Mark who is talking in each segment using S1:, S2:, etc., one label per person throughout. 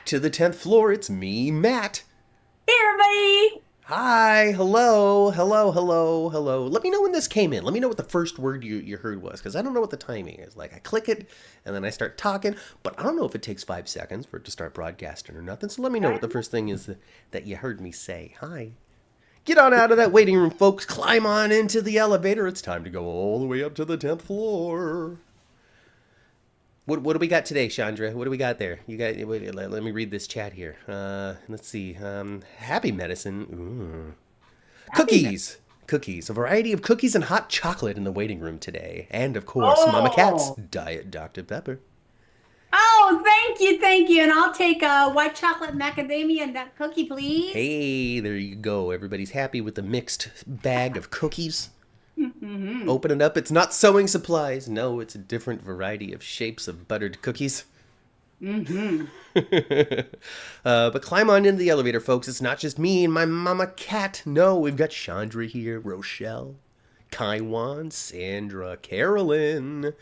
S1: back to the 10th floor. It's me, Matt.
S2: Hey, everybody!
S1: Hi, hello, hello, hello, hello. Let me know when this came in. Let me know what the first word you heard was, because I don't know what the timing is. Like, I click it, and then I start talking, but I don't know if it takes 5 seconds for it to start broadcasting or nothing, so let me know what the first thing is that you heard me say. Hi. Get on out of that waiting room, folks. Climb on into the elevator. It's time to go all the way up to the 10th floor. What do we got today, Chandra? What do we got there? You got. Wait, let me read this chat here. Let's see. Happy medicine. Ooh. Cookies. Cookies. A variety of cookies and hot chocolate in the waiting room today. And, of course, Mama Cat's
S2: Oh,
S1: Diet Dr. Pepper.
S2: oh, thank you. And I'll take a white chocolate macadamia nut cookie, please.
S1: Hey, there you go. Everybody's happy with the mixed bag of cookies.
S2: Mm-hmm.
S1: Open it up. It's not sewing supplies. No, it's a different variety of shapes of buttered cookies.
S2: Mm-hmm.
S1: But climb on into the elevator, folks. It's not just me and my mama cat. No, we've got Chandra here, Rochelle, Kaiwan, Sandra, Carolyn,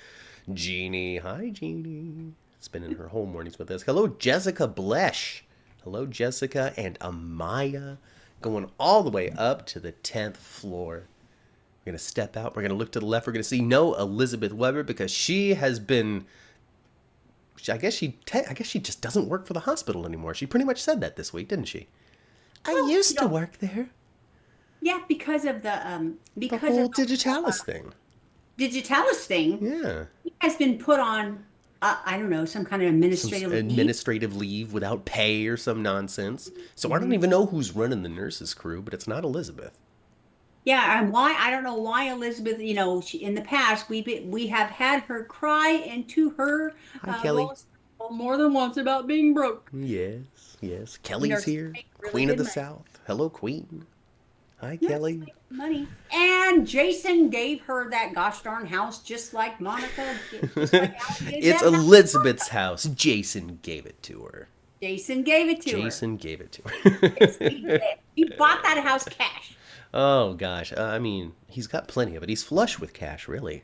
S1: Jeannie. Hi, Jeannie. Spending her whole mornings with us. Hello, Jessica Blesh. Hello, Jessica and Amaya. Going all the way up to the 10th floor. We're going to step out. We're going to look to the left. We're going to see no Elizabeth Weber because she has been... I guess she just doesn't work for the hospital anymore. She pretty much said that this week, didn't she? I
S2: Well,
S1: used to work there.
S2: yeah, because of the
S1: The whole digitalis thing.
S2: digitalis thing,
S1: Yeah.
S2: he has been put on, I don't know, some kind of
S1: Some
S2: administrative leave.
S1: administrative leave without pay or some nonsense. So I don't
S2: Hmm.
S1: even know who's running the nurses crew, but it's not Elizabeth.
S2: Yeah, and why I don't know why Elizabeth, in the past we have had her cry into her
S1: Hi, Kelly.
S2: Lois more than once about being broke.
S1: Yes, yes. Kelly's
S2: Nurses
S1: here.
S2: make really
S1: Queen of
S2: good
S1: the
S2: money.
S1: South. Hello, Queen. Hi,
S2: Nurses
S1: Kelly.
S2: make money. And Jason gave her that gosh darn house just like Monica, just like Al did
S1: It's
S2: that house.
S1: Elizabeth's house. Jason gave it to her.
S2: Jason gave it to her.
S1: Jason gave it to
S2: Yes, he
S1: her.
S2: did. He bought that house cash.
S1: Oh, gosh. I mean, he's got plenty of it. He's flush with cash, really.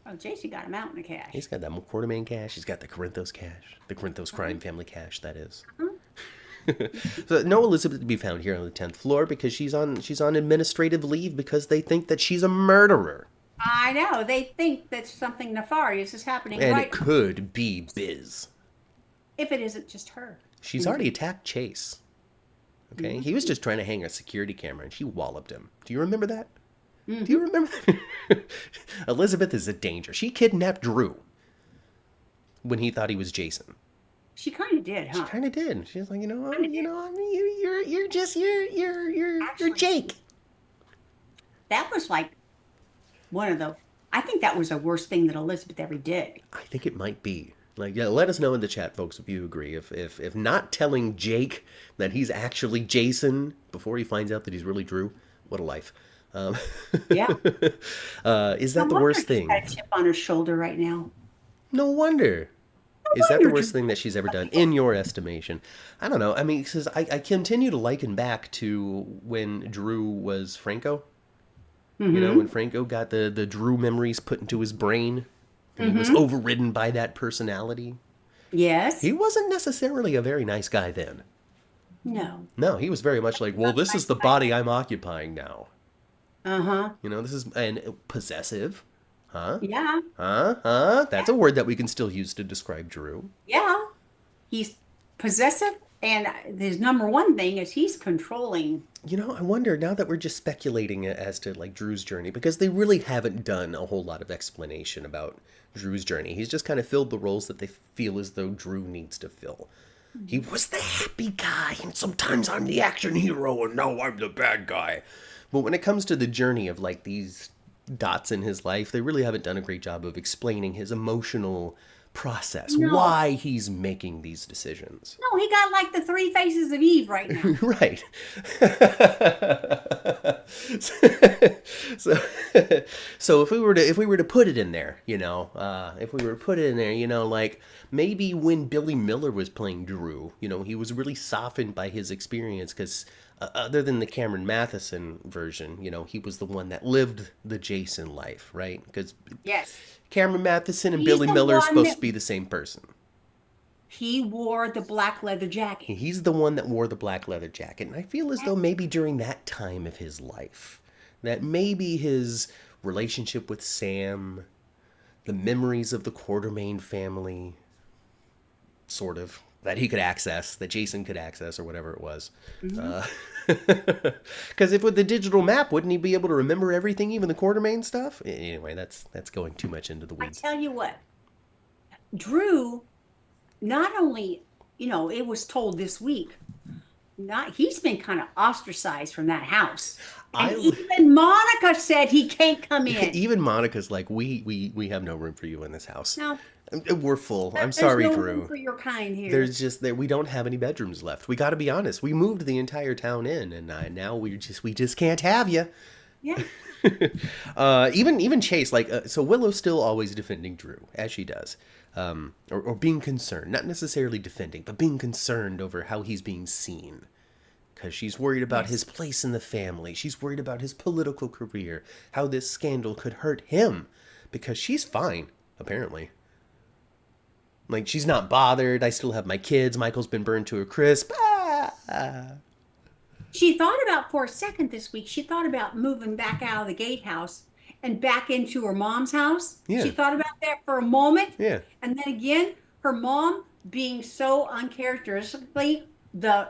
S2: Oh, Jason got a mountain of cash.
S1: He's got that Quartermaine cash. He's got the Corinthos cash. The Corinthos
S2: Uh-huh.
S1: crime family cash, that is.
S2: Uh-huh.
S1: So no Elizabeth to be found here on the 10th floor because she's on administrative leave because they think that she's a murderer.
S2: I know. They think that something nefarious is happening
S1: And it
S2: right
S1: could be Biz.
S2: if it isn't just her.
S1: She's already attacked Chase. Okay? He was
S2: Mm-hmm.
S1: just trying to hang a security camera and she walloped him. Do you remember that? Do you
S2: Mm-hmm.
S1: remember that? Elizabeth is a danger. She kidnapped Drew when he thought he was Jason.
S2: She kind of did,
S1: She
S2: huh?
S1: kind of did. She was like,
S2: Kind of did.
S1: I mean, you're
S2: Actually,
S1: Jake.
S2: that was like one of the. I think that was the worst thing that Elizabeth ever did.
S1: I think it might be. Like, yeah, let us know in the chat, folks, if you agree. If not telling Jake that he's actually Jason before he finds out that he's really Drew, what a life. Um,
S2: Yeah.
S1: is
S2: No
S1: that the
S2: wonder
S1: worst
S2: she's got
S1: thing?
S2: a chip on her shoulder right now.
S1: No wonder.
S2: No
S1: Is that the
S2: wonder.
S1: worst thing that she's ever done, in your estimation? I don't know. I mean, because I continue to liken back to when Drew was Franco. You know,
S2: Mm-hmm.
S1: when Franco got the Drew memories put into his brain and he was
S2: Mm-hmm.
S1: overridden by that personality. He
S2: Yes.
S1: wasn't necessarily a very nice guy then.
S2: No.
S1: No, he was very much like, well, this is the body I'm occupying now.
S2: Uh-huh.
S1: You know, this is, and possessive. Huh?
S2: Yeah.
S1: Huh? Huh? That's a word that we can still use to describe Drew.
S2: Yeah. He's possessive, and his number one thing is he's controlling.
S1: You know, I wonder now that we're just speculating as to like Drew's journey because they really haven't done a whole lot of explanation about Drew's journey. He's just kind of filled the roles that they feel as though Drew needs to fill. He was the happy guy, and sometimes I'm the action hero, and now I'm the bad guy. But when it comes to the journey of like these dots in his life, they really haven't done a great job of explaining his emotional process,
S2: No.
S1: why he's making these decisions.
S2: No, he got like the three faces of Eve right now.
S1: Right. so, so if we were to put it in there, if we were to put it in there, like maybe when Billy Miller was playing Drew, he was really softened by his experience because other than the Cameron Matheson version, he was the one that lived the Jason life, right? Because
S2: Yes.
S1: Cameron Matheson and
S2: He's
S1: Billy
S2: the
S1: Miller are
S2: one
S1: supposed
S2: that
S1: to be the same person.
S2: he wore the black leather jacket.
S1: He's the one that wore the black leather jacket. And I feel as though maybe during that time of his life, that maybe his relationship with Sam, the memories of the Quartermaine family, sort of, that he could access, that Jason could access, or whatever it was. Because if with the digital map, wouldn't he be able to remember everything, even the Quartermaine stuff? Anyway, that's going too much into the
S2: I
S1: weeds.
S2: tell you what, Drew, not only, it was told this week, he's been kind of ostracized from that house. And even Monica said he can't come in.
S1: Even Monica's like, we have no room for you in this house.
S2: No.
S1: We're full. I'm sorry,
S2: There's no
S1: Drew.
S2: room for your kind here.
S1: There's just that we don't have any bedrooms left. We got to be honest. We moved the entire town in, and now we just can't have you.
S2: Yeah.
S1: Even Chase, so Willow's still always defending Drew, as she does, or being concerned, not necessarily defending, but being concerned over how he's being seen. Because she's worried about his place in the family. She's worried about his political career, how this scandal could hurt him. Because she's fine, apparently. Like, she's not bothered. I still have my kids. Michael's been burned to a crisp.
S2: She thought about, for a second this week, she thought about moving back out of the gatehouse and back into her mom's house.
S1: Yeah.
S2: She thought about that for a moment.
S1: Yeah.
S2: And then again, her mom being so uncharacteristically the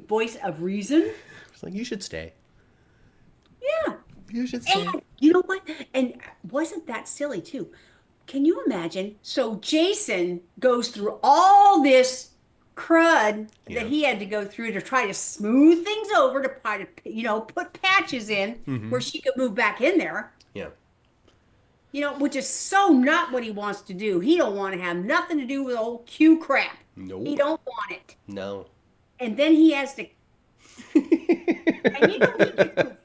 S2: voice of reason.
S1: It's like, you should stay.
S2: Yeah.
S1: You should stay.
S2: And you know what? And wasn't that silly too? Can you imagine? So Jason goes through all this crud that he had to go through to try to smooth things over, to try to, put patches in where she could move back in there.
S1: Yeah.
S2: Which is so not what he wants to do. He don't want to have nothing to do with old Q crap.
S1: Nope.
S2: He don't want it.
S1: No.
S2: And then he has to. And you could.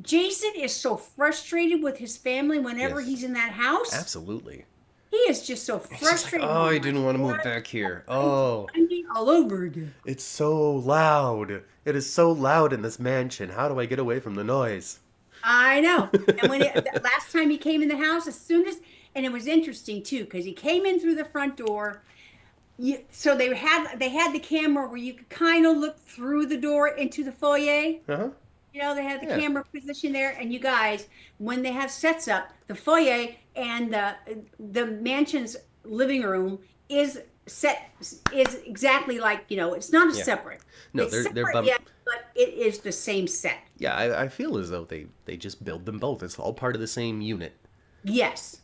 S2: Jason is so frustrated with his family whenever he's in that house.
S1: Absolutely.
S2: He is just so frustrated.
S1: Like, I didn't want to move back here. Oh.
S2: All over again.
S1: It's so loud. It is so loud in this mansion. How do I get away from the noise?
S2: I know. And when the last time he came in the house, and it was interesting too, because he came in through the front door. So they had the camera where you could kind of look through the door into the foyer.
S1: Uh-huh.
S2: They had the camera positioned there, and you guys, when they have sets up, the foyer and the mansion's living room is exactly like, it's not a separate.
S1: No,
S2: it's
S1: they're
S2: separate,
S1: bumped.
S2: but it is the same set.
S1: Yeah, I feel as though they just build them both. It's all part of the same unit.
S2: Yes.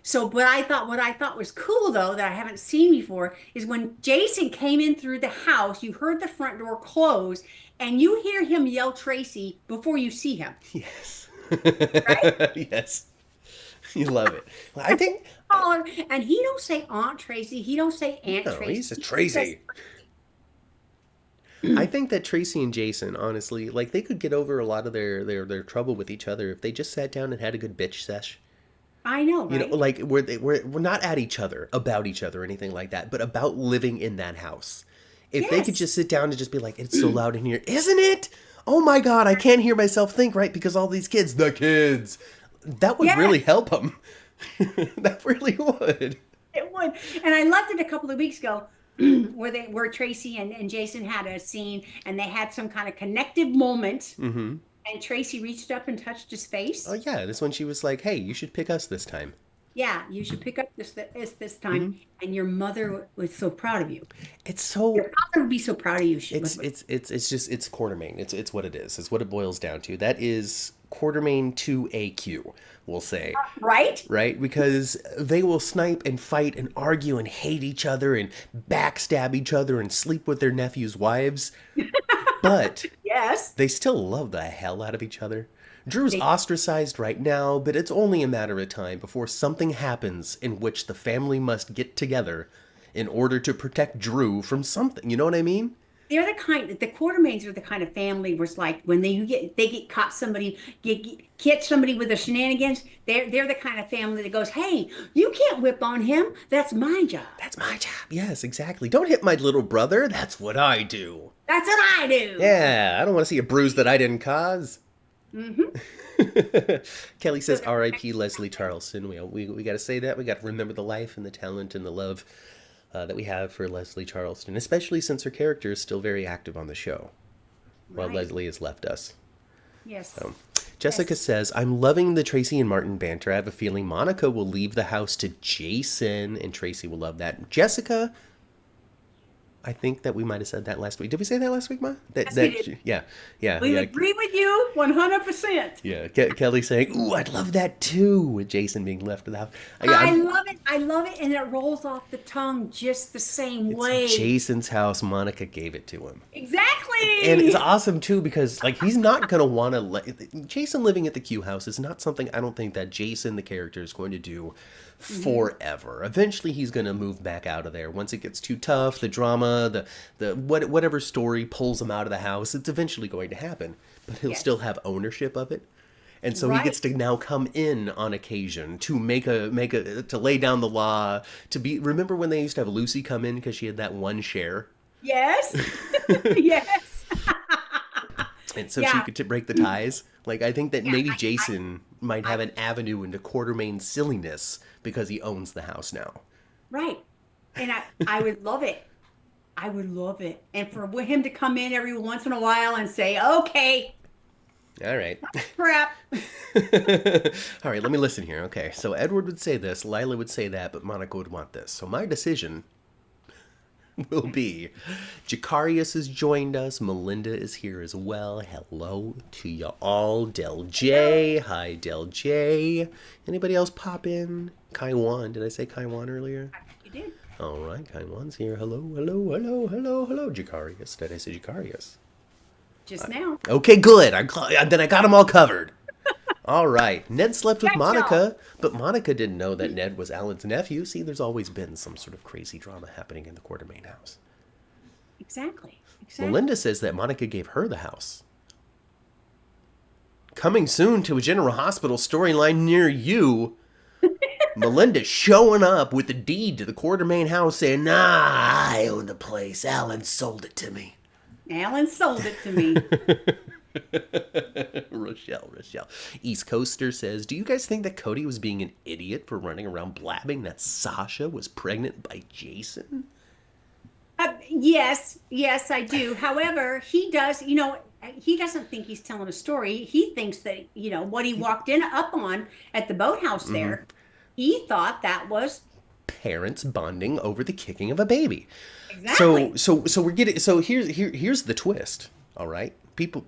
S2: So what I thought was cool, though, that I haven't seen before, is when Jason came in through the house, you heard the front door close, and you hear him yell Tracy before you see him.
S1: Yes.
S2: Right?
S1: Yes. You love it. I think.
S2: And he don't say Aunt Tracy. He don't say Aunt Tracy.
S1: He says Tracy. I think that Tracy and Jason, honestly, they could get over a lot of their trouble with each other if they just sat down and had a good bitch sesh.
S2: I know, right?
S1: We're not at each other, about each other, or anything like that, but about living in that house. If they could just sit down and just be like, it's so loud in here, isn't it? Oh my God, I can't hear myself think, right? Because all these kids, the kids, that would really help them. That really would.
S2: It would. And I loved it a couple of weeks ago where Tracy and Jason had a scene, and they had some kind of connective moment. Mm-hmm. And Tracy reached up and touched his face.
S1: Oh, yeah. This one she was like, hey, you should pick us this time.
S2: Yeah, you should pick up this time. Mm-hmm. And your mother was so proud of you.
S1: It's so...
S2: Your father would be so proud of you.
S1: It's Quartermaine. It's what it is. It's what it boils down to. That is Quartermaine to AQ, we'll say.
S2: Right?
S1: Right? Because they will snipe and fight and argue and hate each other and backstab each other and sleep with their nephews' wives. But
S2: yes,
S1: they still love the hell out of each other. Drew's ostracized right now, but it's only a matter of time before something happens in which the family must get together in order to protect Drew from something. You know what I mean?
S2: They're the Quartermaines are the kind of family where it's like when they get caught catch somebody with their shenanigans, they're the kind of family that goes, hey, you can't whip on him. That's my job.
S1: That's my job. Yes, exactly. Don't hit my little brother. That's what I do.
S2: That's what I do.
S1: Yeah, I don't want to see a bruise that I didn't cause. Mm-hmm. Kelly says, R.I.P. Leslie Charleston. We got to say that. We got to remember the life and the talent and the love that we have for Leslie Charleston, especially since her character is still very active on the show, while
S2: Right.
S1: Leslie has left us.
S2: Yes.
S1: So, Jessica
S2: Yes.
S1: says, I'm loving the Tracy and Martin banter. I have a feeling Monica will leave the house to Jason, and Tracy will love that. Jessica, I think that we might have said that last week. Did we say that last week, Ma?
S2: Yes, we did. We
S1: Yeah.
S2: agree with you 100%.
S1: Yeah, Kelly saying, "Ooh, I'd love that too," with Jason being left of the house.
S2: I love it. I love it. And it rolls off the tongue just the same way.
S1: It's Jason's house. Monica gave it to him.
S2: Exactly.
S1: And it's awesome too because like he's not gonna want to let Jason living at the Q house is not something I don't think that Jason the character is going to do forever. Eventually he's gonna move back out of there once it gets too tough. The drama, whatever story pulls him out of the house, it's eventually going to happen. But he'll
S2: Yes.
S1: still have ownership of it. And so he gets to now come in on occasion to to lay down the law, to be. Remember when they used to have Lucy come in because she had that one share?
S2: Yes. Yes.
S1: And so
S2: Yeah.
S1: she could break the ties. Like, I think that
S2: Yeah,
S1: maybe Jason might have an avenue into Quartermaine silliness because he owns the house now.
S2: Right. And I would love it. I would love it. And for him to come in every once in a while and say, okay,
S1: All right.
S2: crap.
S1: All right, let me listen here. Okay, so Edward would say this, Lila would say that, but Monica would want this. So my decision will be Jacarius has joined us. Melinda is here as well. Hello to you all. Del J. Hi, Del J. Anybody else pop in? Kaiwan. Did I say Kaiwan earlier?
S2: You did.
S1: All right, Kaiwan's here. Hello, hello, hello, hello, hello, Jacarius. Did I say Jacarius?
S2: Just now.
S1: Okay, good. Then I got them all covered. All right. Ned slept with
S2: Good
S1: Monica, but Monica didn't know that Ned was Alan's nephew. See, there's always been some sort of crazy drama happening in the Quartermaine house.
S2: Exactly. Exactly.
S1: Melinda says that Monica gave her the house. Coming soon to a General Hospital storyline near you. Melinda showing up with the deed to the Quartermaine house saying, nah, I own the place. Alan sold it to me.
S2: Alan sold it to me.
S1: Rochelle. East Coaster says, do you guys think that Cody was being an idiot for running around blabbing that Sasha was pregnant by Jason?
S2: Yes, I do. However, he does, he doesn't think he's telling a story. He thinks that, what he walked in up on at the boathouse there, he thought that was
S1: Parents bonding over the kicking of a baby.
S2: exactly.
S1: So we're getting, so here's the twist. All right. People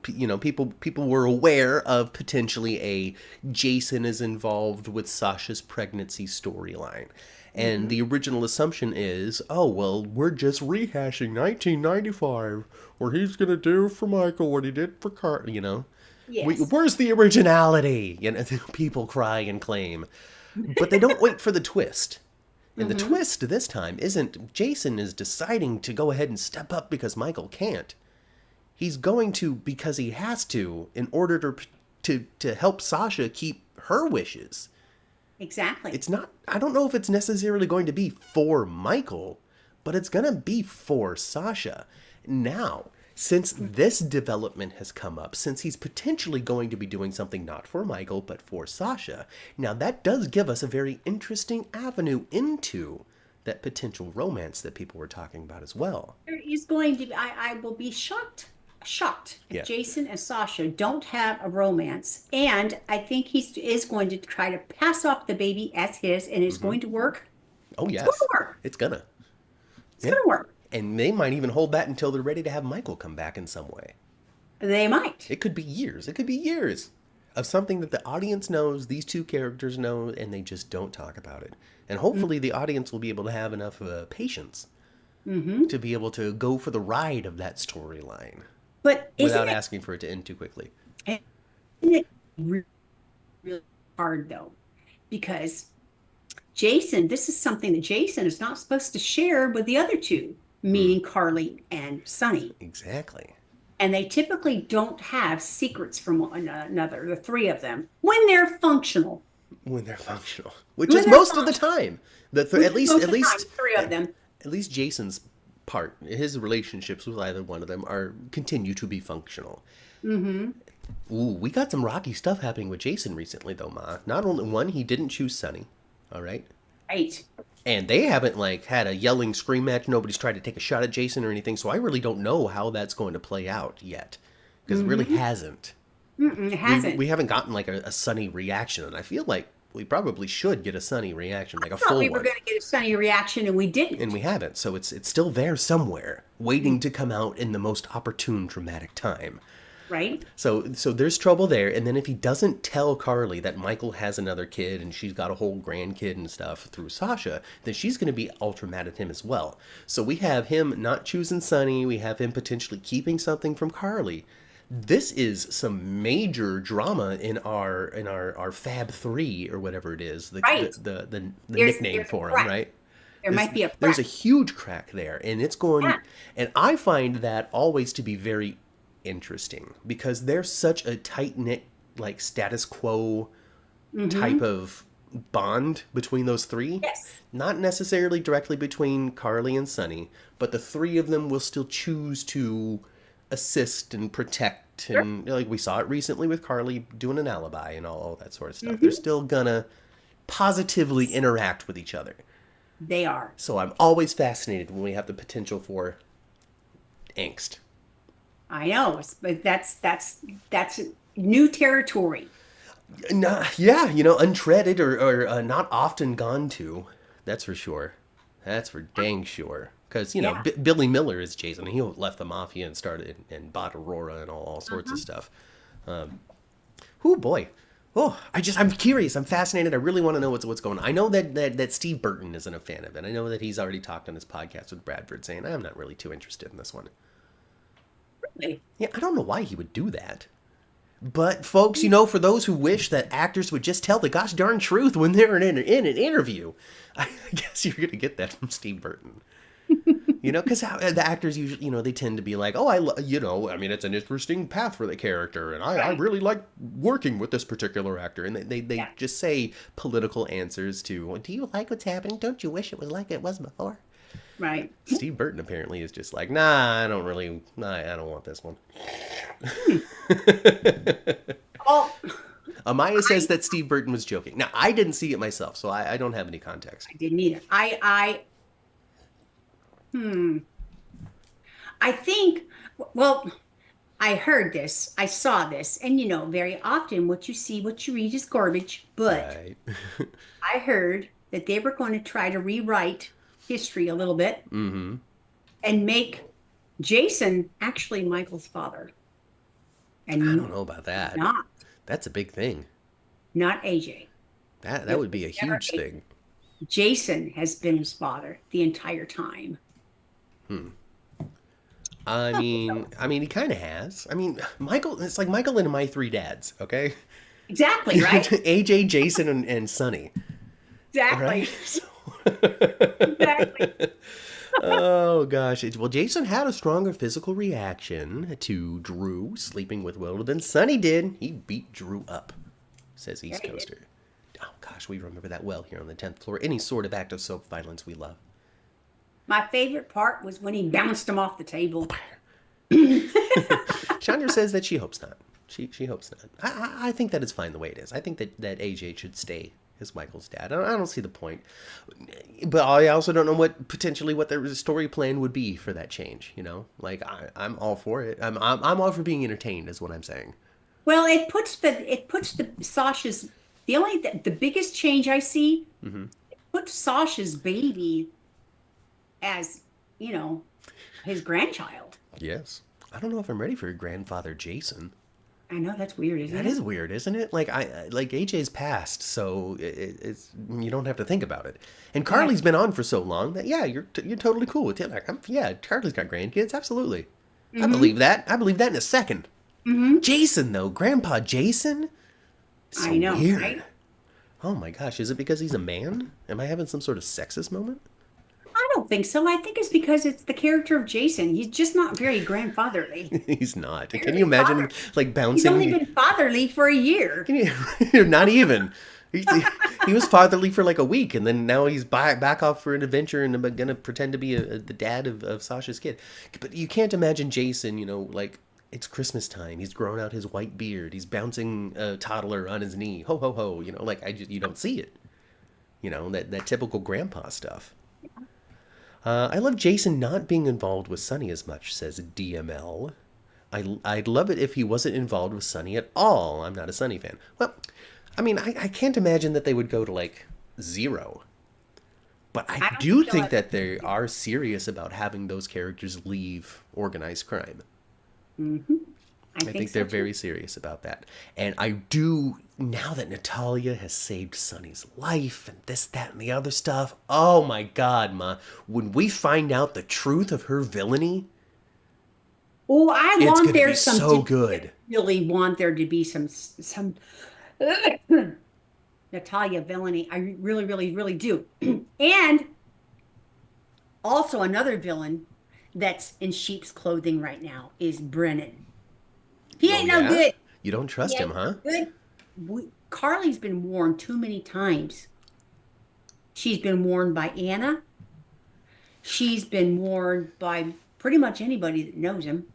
S1: were aware of potentially a Jason is involved with Sasha's pregnancy storyline. And the original assumption is, oh, well, we're just rehashing 1995, where he's going to do for Michael what he did for Carter,
S2: Yes.
S1: Where's the originality? People cry and claim. But they don't wait for the twist. And the twist this time isn't Jason is deciding to go ahead and step up because Michael can't. He's going to because he has to in order to help Sasha keep her wishes.
S2: Exactly.
S1: It's not, I don't know if it's necessarily going to be for Michael, but it's going to be for Sasha. Now, since this development has come up, since he's potentially going to be doing something not for Michael, but for Sasha, now that does give us a very interesting avenue into that potential romance that people were talking about as well.
S2: There is going to be, I will be shocked if
S1: Yeah.
S2: Jason and Sasha don't have a romance. And I think he is going to try to pass off the baby as his, and it's going to work.
S1: Oh, yes.
S2: It's going to work.
S1: It's gonna.
S2: It's going to work.
S1: And they might even hold that until they're ready to have Michael come back in some way.
S2: They might.
S1: It could be years. It could be years of something that the audience knows, these two characters know, and they just don't talk about it. And hopefully the audience will be able to have enough patience to be able to go for the ride of that storyline
S2: But
S1: without
S2: isn't
S1: asking for it to end too quickly.
S2: it really hard, though? Because this is something that Jason is not supposed to share with the other two, meaning Carly and Sonny.
S1: Exactly.
S2: And they typically don't have secrets from one another, the three of them, when they're functional.
S1: When they're functional, which
S2: When
S1: is
S2: they're
S1: most of the time. At least,
S2: Most
S1: at
S2: of the
S1: least,
S2: time, three of them.
S1: at least Jason's part, his relationships with either one of them continue to be functional. Mm-hmm. Ooh, we got some rocky stuff happening with Jason recently, though, Ma. Not only one, he didn't choose Sonny. All right.
S2: Right.
S1: And they haven't like had a yelling scream match. Nobody's tried to take a shot at Jason or anything. So I really don't know how that's going to play out yet, because it really hasn't.
S2: Mm-mm, it hasn't.
S1: We haven't gotten like a Sonny reaction, and I feel like we probably should get a Sonny reaction, like a
S2: Thought
S1: full
S2: we were
S1: one,
S2: going to get a Sonny reaction, and we didn't.
S1: and we haven't. So it's still there somewhere, waiting to come out in the most opportune, dramatic time.
S2: Right?
S1: So there's trouble there, and then if he doesn't tell Carly that Michael has another kid and she's got a whole grandkid and stuff through Sasha, then she's going to be ultra mad at him as well. So we have him not choosing Sonny, we have him potentially keeping something from Carly. This is some major drama in our Fab Three or whatever it is,
S2: Right.
S1: the
S2: There's
S1: nickname
S2: a
S1: for him,
S2: crack.
S1: right?
S2: There might be a
S1: There's a
S2: crack.
S1: huge crack there, and it's going,
S2: Yeah.
S1: and I find that always to be very interesting, because they're such a tight knit, like status quo type of bond between those three.
S2: Yes.
S1: Not necessarily directly between Carly and Sonny, but the three of them will still choose to assist and protect, and like we saw it recently with Carly doing an alibi and all that sort of stuff. They're still gonna positively interact with each other.
S2: They are.
S1: So I'm always fascinated when we have the potential for angst.
S2: I know, but that's new territory.
S1: Nah, yeah, untreaded or not often gone to. That's for sure. That's for dang sure. Because,
S2: Yeah.
S1: Billy Miller is Jason. He left the mafia and started and bought Aurora and all sorts of stuff. Oh, boy. Oh, I'm curious. I'm fascinated. I really want to know what's going on. I know that Steve Burton isn't a fan of it. I know that he's already talked on his podcast with Bradford saying, I'm not really too interested in this one.
S2: Really.
S1: Yeah, I don't know why he would do that. But, folks, for those who wish that actors would just tell the gosh darn truth when they're in an interview, I guess you're going to get that from Steve Burton. Because the actors usually, they tend to be like, oh, it's an interesting path for the character, and I really like working with this particular actor. And they just say political answers to, do you like what's happening? Don't you wish it was like it was before?
S2: Right.
S1: Steve Burton apparently is just like, I don't want this one.
S2: Oh,
S1: Amaya says that Steve Burton was joking. Now, I didn't see it myself, so I don't have any context.
S2: I didn't either. I think, well, I heard this, I saw this, and very often what you see, what you read is garbage, but
S1: Right.
S2: I heard that they were going to try to rewrite history a little bit and make Jason actually Michael's father. And
S1: I don't know about that.
S2: not
S1: That's a big thing.
S2: not AJ.
S1: That would be a
S2: Never
S1: huge
S2: AJ.
S1: thing.
S2: Jason has been his father the entire time.
S1: I mean, he kind of has. I mean, Michael. It's like Michael and My Three Dads. Okay.
S2: Exactly, right?
S1: AJ, Jason, and Sonny.
S2: Exactly.
S1: Right. So,
S2: Exactly.
S1: oh gosh. Well, Jason had a stronger physical reaction to Drew sleeping with Will than Sonny did. He beat Drew up, says East
S2: Yeah, he
S1: Coaster. Oh gosh, we remember that well here on the 10th floor. Any sort of act of soap violence we love.
S2: My favorite part was when he bounced him off the table.
S1: Chandra says that she hopes not. She hopes not. I think that it's fine the way it is. I think that AJ should stay as Michael's dad. I don't see the point. But I also don't know what their story plan would be for that change. Like I'm all for it. I'm all for being entertained, is what I'm saying.
S2: Well, it puts the Sasha's the biggest change I see. It puts Sasha's baby as his grandchild.
S1: Yes. I don't know if I'm ready for your grandfather Jason.
S2: I know that's weird, isn't
S1: That
S2: it?
S1: is weird, isn't it? Like AJ's passed, so it's you don't have to think about it. And Carly's been on for so long that you're totally cool with it. Like Carly's got grandkids, absolutely. I believe that. I believe that in a second. Jason though, Grandpa Jason. So
S2: I know,
S1: weird.
S2: right?
S1: Oh my gosh, is it because he's a man? Am I having some sort of sexist moment?
S2: I don't think so. I think it's because it's the character of Jason. He's just not very grandfatherly.
S1: He's not. Can
S2: Very
S1: you imagine him
S2: father-
S1: like
S2: He's
S1: bouncing?
S2: only been fatherly for a year.
S1: Not even. He was fatherly for like a week, and then now he's back off for an adventure and gonna pretend to be the dad of Sasha's kid. But you can't imagine Jason, like it's Christmas time. He's grown out his white beard. He's bouncing a toddler on his knee. Ho ho ho. Like you don't see it. You know, that typical grandpa stuff. I love Jason not being involved with Sonny as much, says DML. I'd love it if he wasn't involved with Sonny at all. I'm not a Sonny fan. Well, I mean, I can't imagine that they would go to, like, 0. But I
S2: don't
S1: do
S2: think
S1: think
S2: they'll
S1: that they are serious about having those characters leave organized crime.
S2: I
S1: I think
S2: so
S1: they're
S2: too.
S1: very serious about that. And I do, now that Natalia has saved Sonny's life and this, that, and the other stuff, oh my God, Ma. When we find out the truth of her villainy,
S2: Oh, I
S1: it's
S2: want
S1: going to
S2: there
S1: be
S2: some
S1: so
S2: to
S1: good.
S2: really want there to be some Natalia villainy. I really, really, really do. And also another villain that's in sheep's clothing right now is Brennan. He
S1: Oh,
S2: ain't no
S1: yeah?
S2: good.
S1: You don't
S2: He
S1: trust him,
S2: ain't
S1: huh?
S2: no good. Carly's been warned too many times. She's been warned by Anna. She's been warned by pretty much anybody that knows him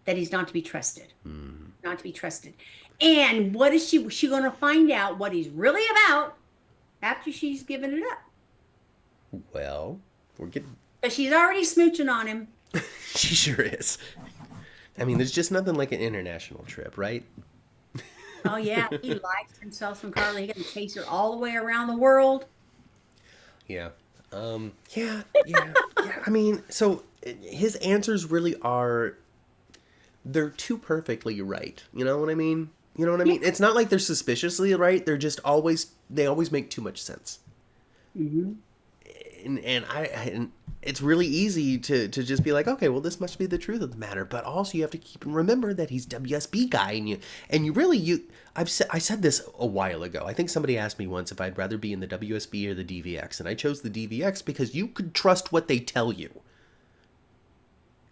S2: that he's not to be trusted. Not to be trusted. And what is she going to find out what he's really about after she's given it up?
S1: Well, we're getting.
S2: Because she's already smooching on him.
S1: She sure is. I mean, there's just nothing like an international trip, right?
S2: Oh yeah, he likes himself from Carly. He's going to chase her all the way around the world.
S1: Yeah. Yeah. I mean, so his answers really are, they're too perfectly right. You know what I mean? You know what I mean? It's not like they're suspiciously right. They're just always, they always make too much sense. And it's really easy to just be like, okay, well, this must be the truth of the matter. But also you have to keep and remember that he's WSB guy, I said this a while ago. I think somebody asked me once if I'd rather be in the WSB or the DVX, and I chose the DVX because you could trust what they tell you.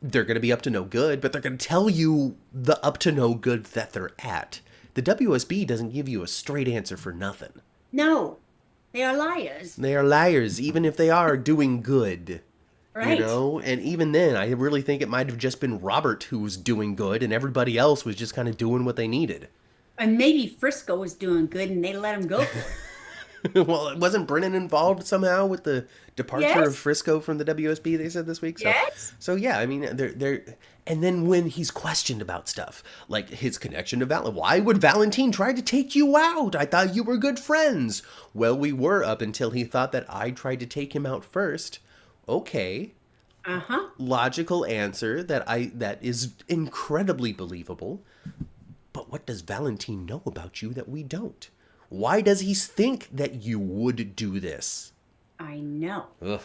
S1: They're going to be up to no good, but they're going to tell you the up to no good that they're at. The WSB doesn't give you a straight answer for nothing.
S2: No, they are liars.
S1: They are liars, even if they are doing good.
S2: Right.
S1: You know? And even then, I really think it might have just been Robert who was doing good, and everybody else was just kind of doing what they needed.
S2: And maybe Frisco was doing good and they let him go for it.
S1: Well, wasn't Brennan involved somehow with the departure
S2: Yes.
S1: of Frisco from the WSB, they said this week? So,
S2: Yes.
S1: So yeah, I mean, they're and then when he's questioned about stuff, like his connection to why would Valentine try to take you out? I thought you were good friends. Well, we were up until he thought that I tried to take him out first. Okay.
S2: Uh-huh.
S1: Logical answer that is incredibly believable. But what does Valentine know about you that we don't? Why does he think that you would do this?
S2: I know.
S1: Ugh.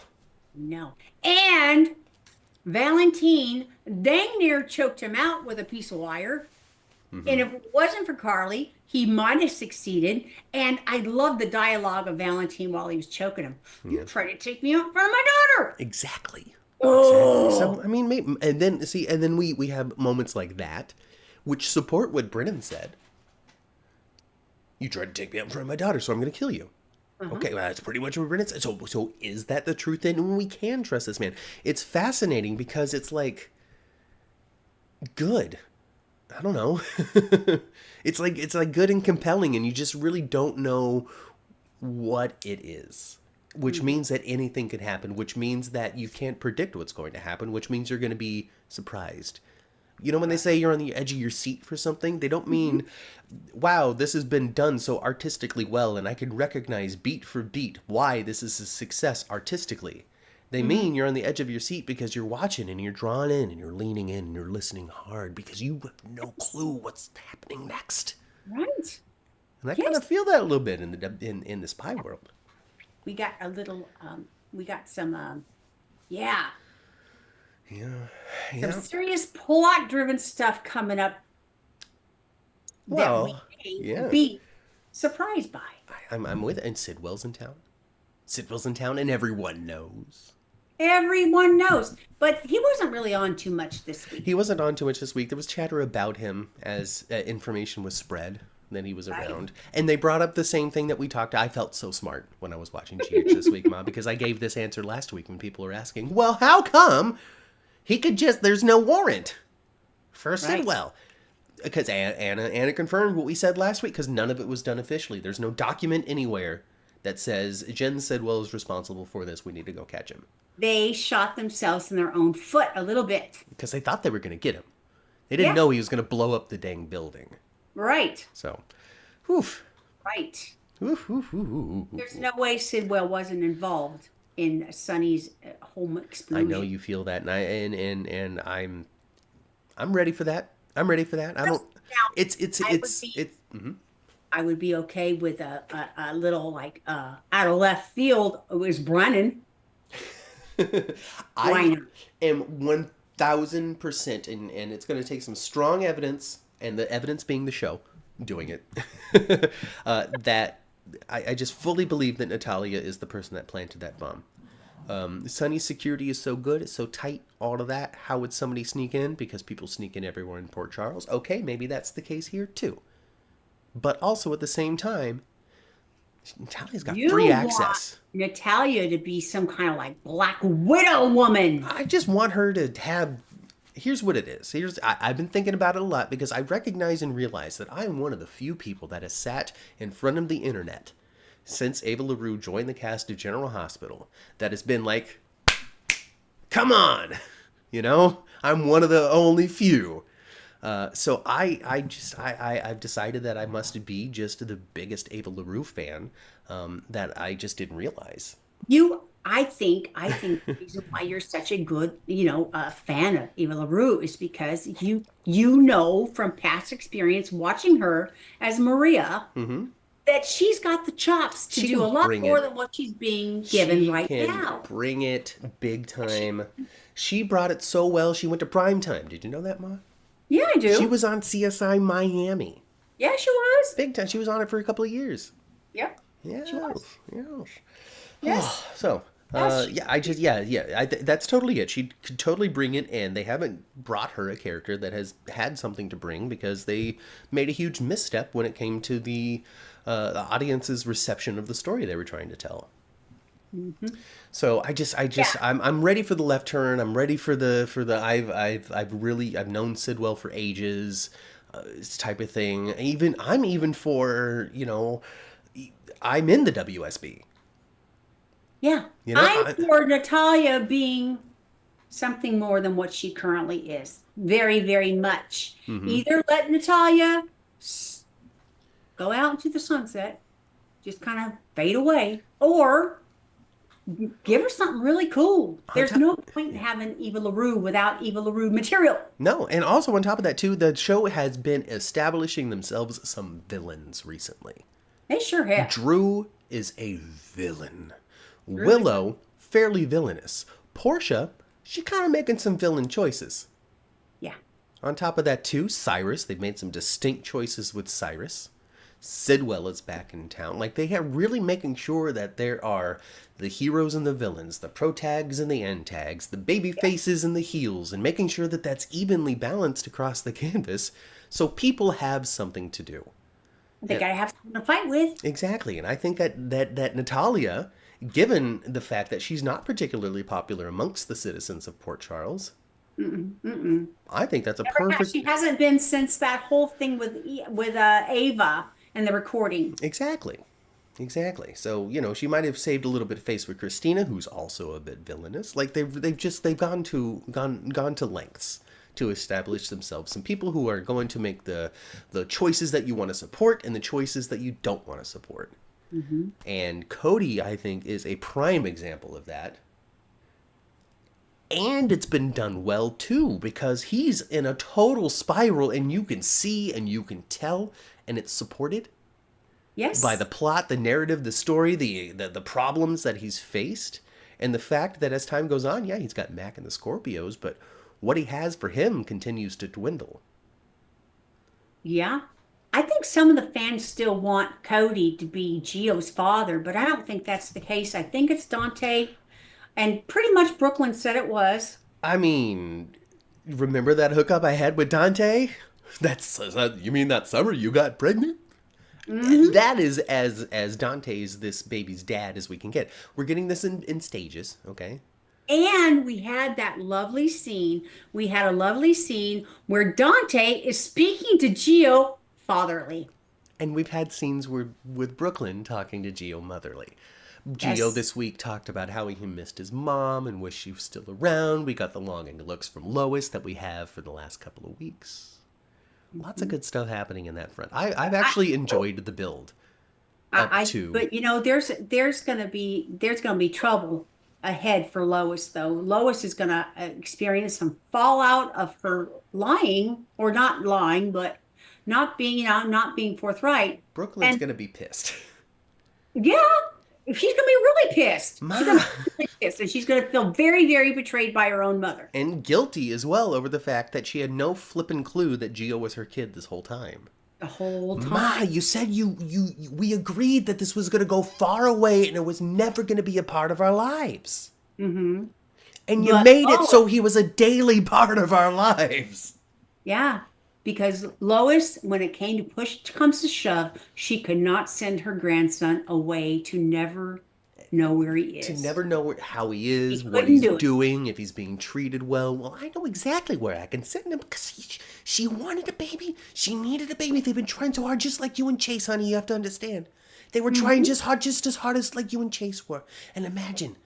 S2: No. And Valentine dang near choked him out with a piece of wire. And if it wasn't for Carly, he might have succeeded. And I love the dialogue of Valentine while he was choking him. You tried to take me out in front of my daughter.
S1: Exactly.
S2: Oh.
S1: So I mean, maybe, and then we have moments like that, which support what Brennan said. You tried to take me out in front of my daughter, so I'm going to kill you. Okay, well, that's pretty much what Brennan said. So is that the truth? Then we can trust this man. It's fascinating because it's like good. I don't know. It's like good and compelling, and you just really don't know what it is. Which means that anything could happen, which means that you can't predict what's going to happen, which means you're going to be surprised. You know, when they say you're on the edge of your seat for something, they don't mean, wow, this has been done so artistically well, and I can recognize beat for beat why this is a success artistically. They mean you're on the edge of your seat because you're watching and you're drawn in and you're leaning in and you're listening hard because you have no clue what's happening next.
S2: Right.
S1: And I
S2: Yes.
S1: kind of feel that a little bit in the spy world.
S2: We got a little, we got some, yeah,
S1: Yeah.
S2: some serious plot-driven stuff coming up
S1: Well,
S2: that we may
S1: yeah.
S2: be surprised by.
S1: I'm with it. And Sidwell's in town. Sidwell's in town, and everyone knows.
S2: Everyone knows, but he wasn't really on too much this week.
S1: He wasn't on too much this week. There was chatter about him as information was spread that he was around. And they brought up the same thing that we talked. I felt so smart when I was watching GH this week, Ma, because I gave this answer last week when people were asking, well, how come he could just, there's no warrant for Sidwell? Because Anna confirmed what we said last week, because none of it was done officially. There's no document anywhere that says Jen Sidwell is responsible for this. We need to go catch him.
S2: They shot themselves in their own foot a little bit.
S1: Because they thought they were going to get him. They didn't
S2: Yeah.
S1: know he was going to blow up the dang building.
S2: Right.
S1: So, oof.
S2: Right.
S1: Oof, oof, oof, oof, oof.
S2: There's no way Sidwell wasn't involved in Sonny's home explosion.
S1: I know you feel that, and I'm ready for that. I'm ready for that. I don't.
S2: I would be okay with a little like out of left field. It was Brennan.
S1: I
S2: not?
S1: am 1,000%, and it's going to take some strong evidence, and the evidence being the show doing it, that I just fully believe that Natalia is the person that planted that bomb. Sonny's security is so good, it's so tight, all of that. How would somebody sneak in? Because people sneak in everywhere in Port Charles. Okay, maybe that's the case here too. But also at the same time, Natalia's got free access.
S2: Natalia to be some kind of like Black Widow woman.
S1: I just want her to have. Here's what it is. I've been thinking about it a lot because I recognize and realize that I am one of the few people that has sat in front of the internet since Ava LaRue joined the cast of General Hospital that has been like, come on, I'm one of the only few. So I've decided that I must be just the biggest Ava LaRue fan that I just didn't realize.
S2: I think the reason why you're such a good, fan of Ava LaRue is because you know from past experience watching her as Maria that she's got the chops to do a lot more than what she's being given right now.
S1: Bring it big time. She brought it so well. She went to prime time. Did you know that, Ma?
S2: Yeah, I do.
S1: She was on CSI Miami.
S2: Yeah, she was.
S1: Big time. She was on it for a couple of years.
S2: Yep.
S1: Yeah.
S2: She was.
S1: Yes.
S2: Yes.
S1: So, that's totally it. She could totally bring it, and they haven't brought her a character that has had something to bring because they made a huge misstep when it came to the audience's reception of the story they were trying to tell.
S2: Mm-hmm.
S1: So I'm ready for the left turn. I'm ready for the I've known Sidwell for ages, type of thing. I'm even for I'm in the WSB.
S2: Yeah. I'm for Natalia being something more than what she currently is. Very, very much. Mm-hmm. Either let Natalia go out into the sunset, just kind of fade away, or give her something really cool. There's no point in having Ava LaRue without Ava LaRue material.
S1: No, and also on top of that too, the show has been establishing themselves some villains recently.
S2: They sure have.
S1: Drew is a villain. Willow, fairly villainous. Portia, she kind of making some villain choices.
S2: Yeah.
S1: On top of that too, Cyrus, they've made some distinct choices with Cyrus. Sidwell is back in town. Like, they are really making sure that there are the heroes and the villains, the pro tags and the end tags, the baby faces and the heels, and making sure that that's evenly balanced across the canvas so people have something to do.
S2: They gotta have something to fight with.
S1: Exactly, and I think that Natalia, given the fact that she's not particularly popular amongst the citizens of Port Charles, I think that's a perfect.
S2: She hasn't been since that whole thing with Ava and the recording.
S1: Exactly. So she might have saved a little bit of face with Christina, who's also a bit villainous. Like they've gone to lengths to establish themselves some people who are going to make the choices that you want to support and the choices that you don't want to support. Mm-hmm. And Cody, I think, is a prime example of that. And it's been done well, too, because he's in a total spiral, and you can see and you can tell, and it's supported by the plot, the narrative, the story, the problems that he's faced, and the fact that as time goes on, he's got Mac and the Scorpios, but what he has for him continues to dwindle.
S2: Yeah. I think some of the fans still want Cody to be Gio's father, but I don't think that's the case. I think it's Dante, and pretty much Brooklyn said it was.
S1: I mean, remember that hookup I had with Dante? You mean that summer you got pregnant? Mm-hmm. That is as Dante's this baby's dad as we can get. We're getting this in stages, okay?
S2: And we had that lovely scene. We had a lovely scene where Dante is speaking to Geo fatherly.
S1: And we've had scenes with Brooklyn talking to Geo motherly. Geo
S2: Yes.
S1: this week talked about how he missed his mom and wished she was still around. We got the longing looks from Lois that we have for the last couple of weeks. Lots of good stuff happening in that front. I've
S2: I,
S1: actually enjoyed the build up to.
S2: but there's gonna be trouble ahead for Lois though. Lois is gonna experience some fallout of her lying or not lying, but not being forthright.
S1: Brooklyn's
S2: And
S1: gonna be pissed.
S2: yeah, she's gonna be really pissed. She's gonna
S1: Ma!
S2: be really pissed, and she's gonna feel very, very betrayed by her own mother
S1: And guilty as well over the fact that she had no flippin' clue that Geo was her kid this whole time.
S2: the whole
S1: Ma,
S2: time.
S1: you said we agreed that this was gonna go far away and it was never gonna be a part of our lives.
S2: Hmm.
S1: And you
S2: But
S1: made it
S2: oh,
S1: so he was a daily part of our lives.
S2: yeah, because Lois, when it came to push comes to shove, she could not send her grandson away to never know where he
S1: To
S2: is.
S1: never know how he
S2: She
S1: is, what
S2: couldn't
S1: he's
S2: do it.
S1: doing, if he's being treated well. Well, I know exactly where I can send him because she wanted a baby. She needed a baby. They've been trying so hard, just like you and Chase, honey. You have to understand. They were trying
S2: Hmm.
S1: just as hard as like you and Chase were. And imagine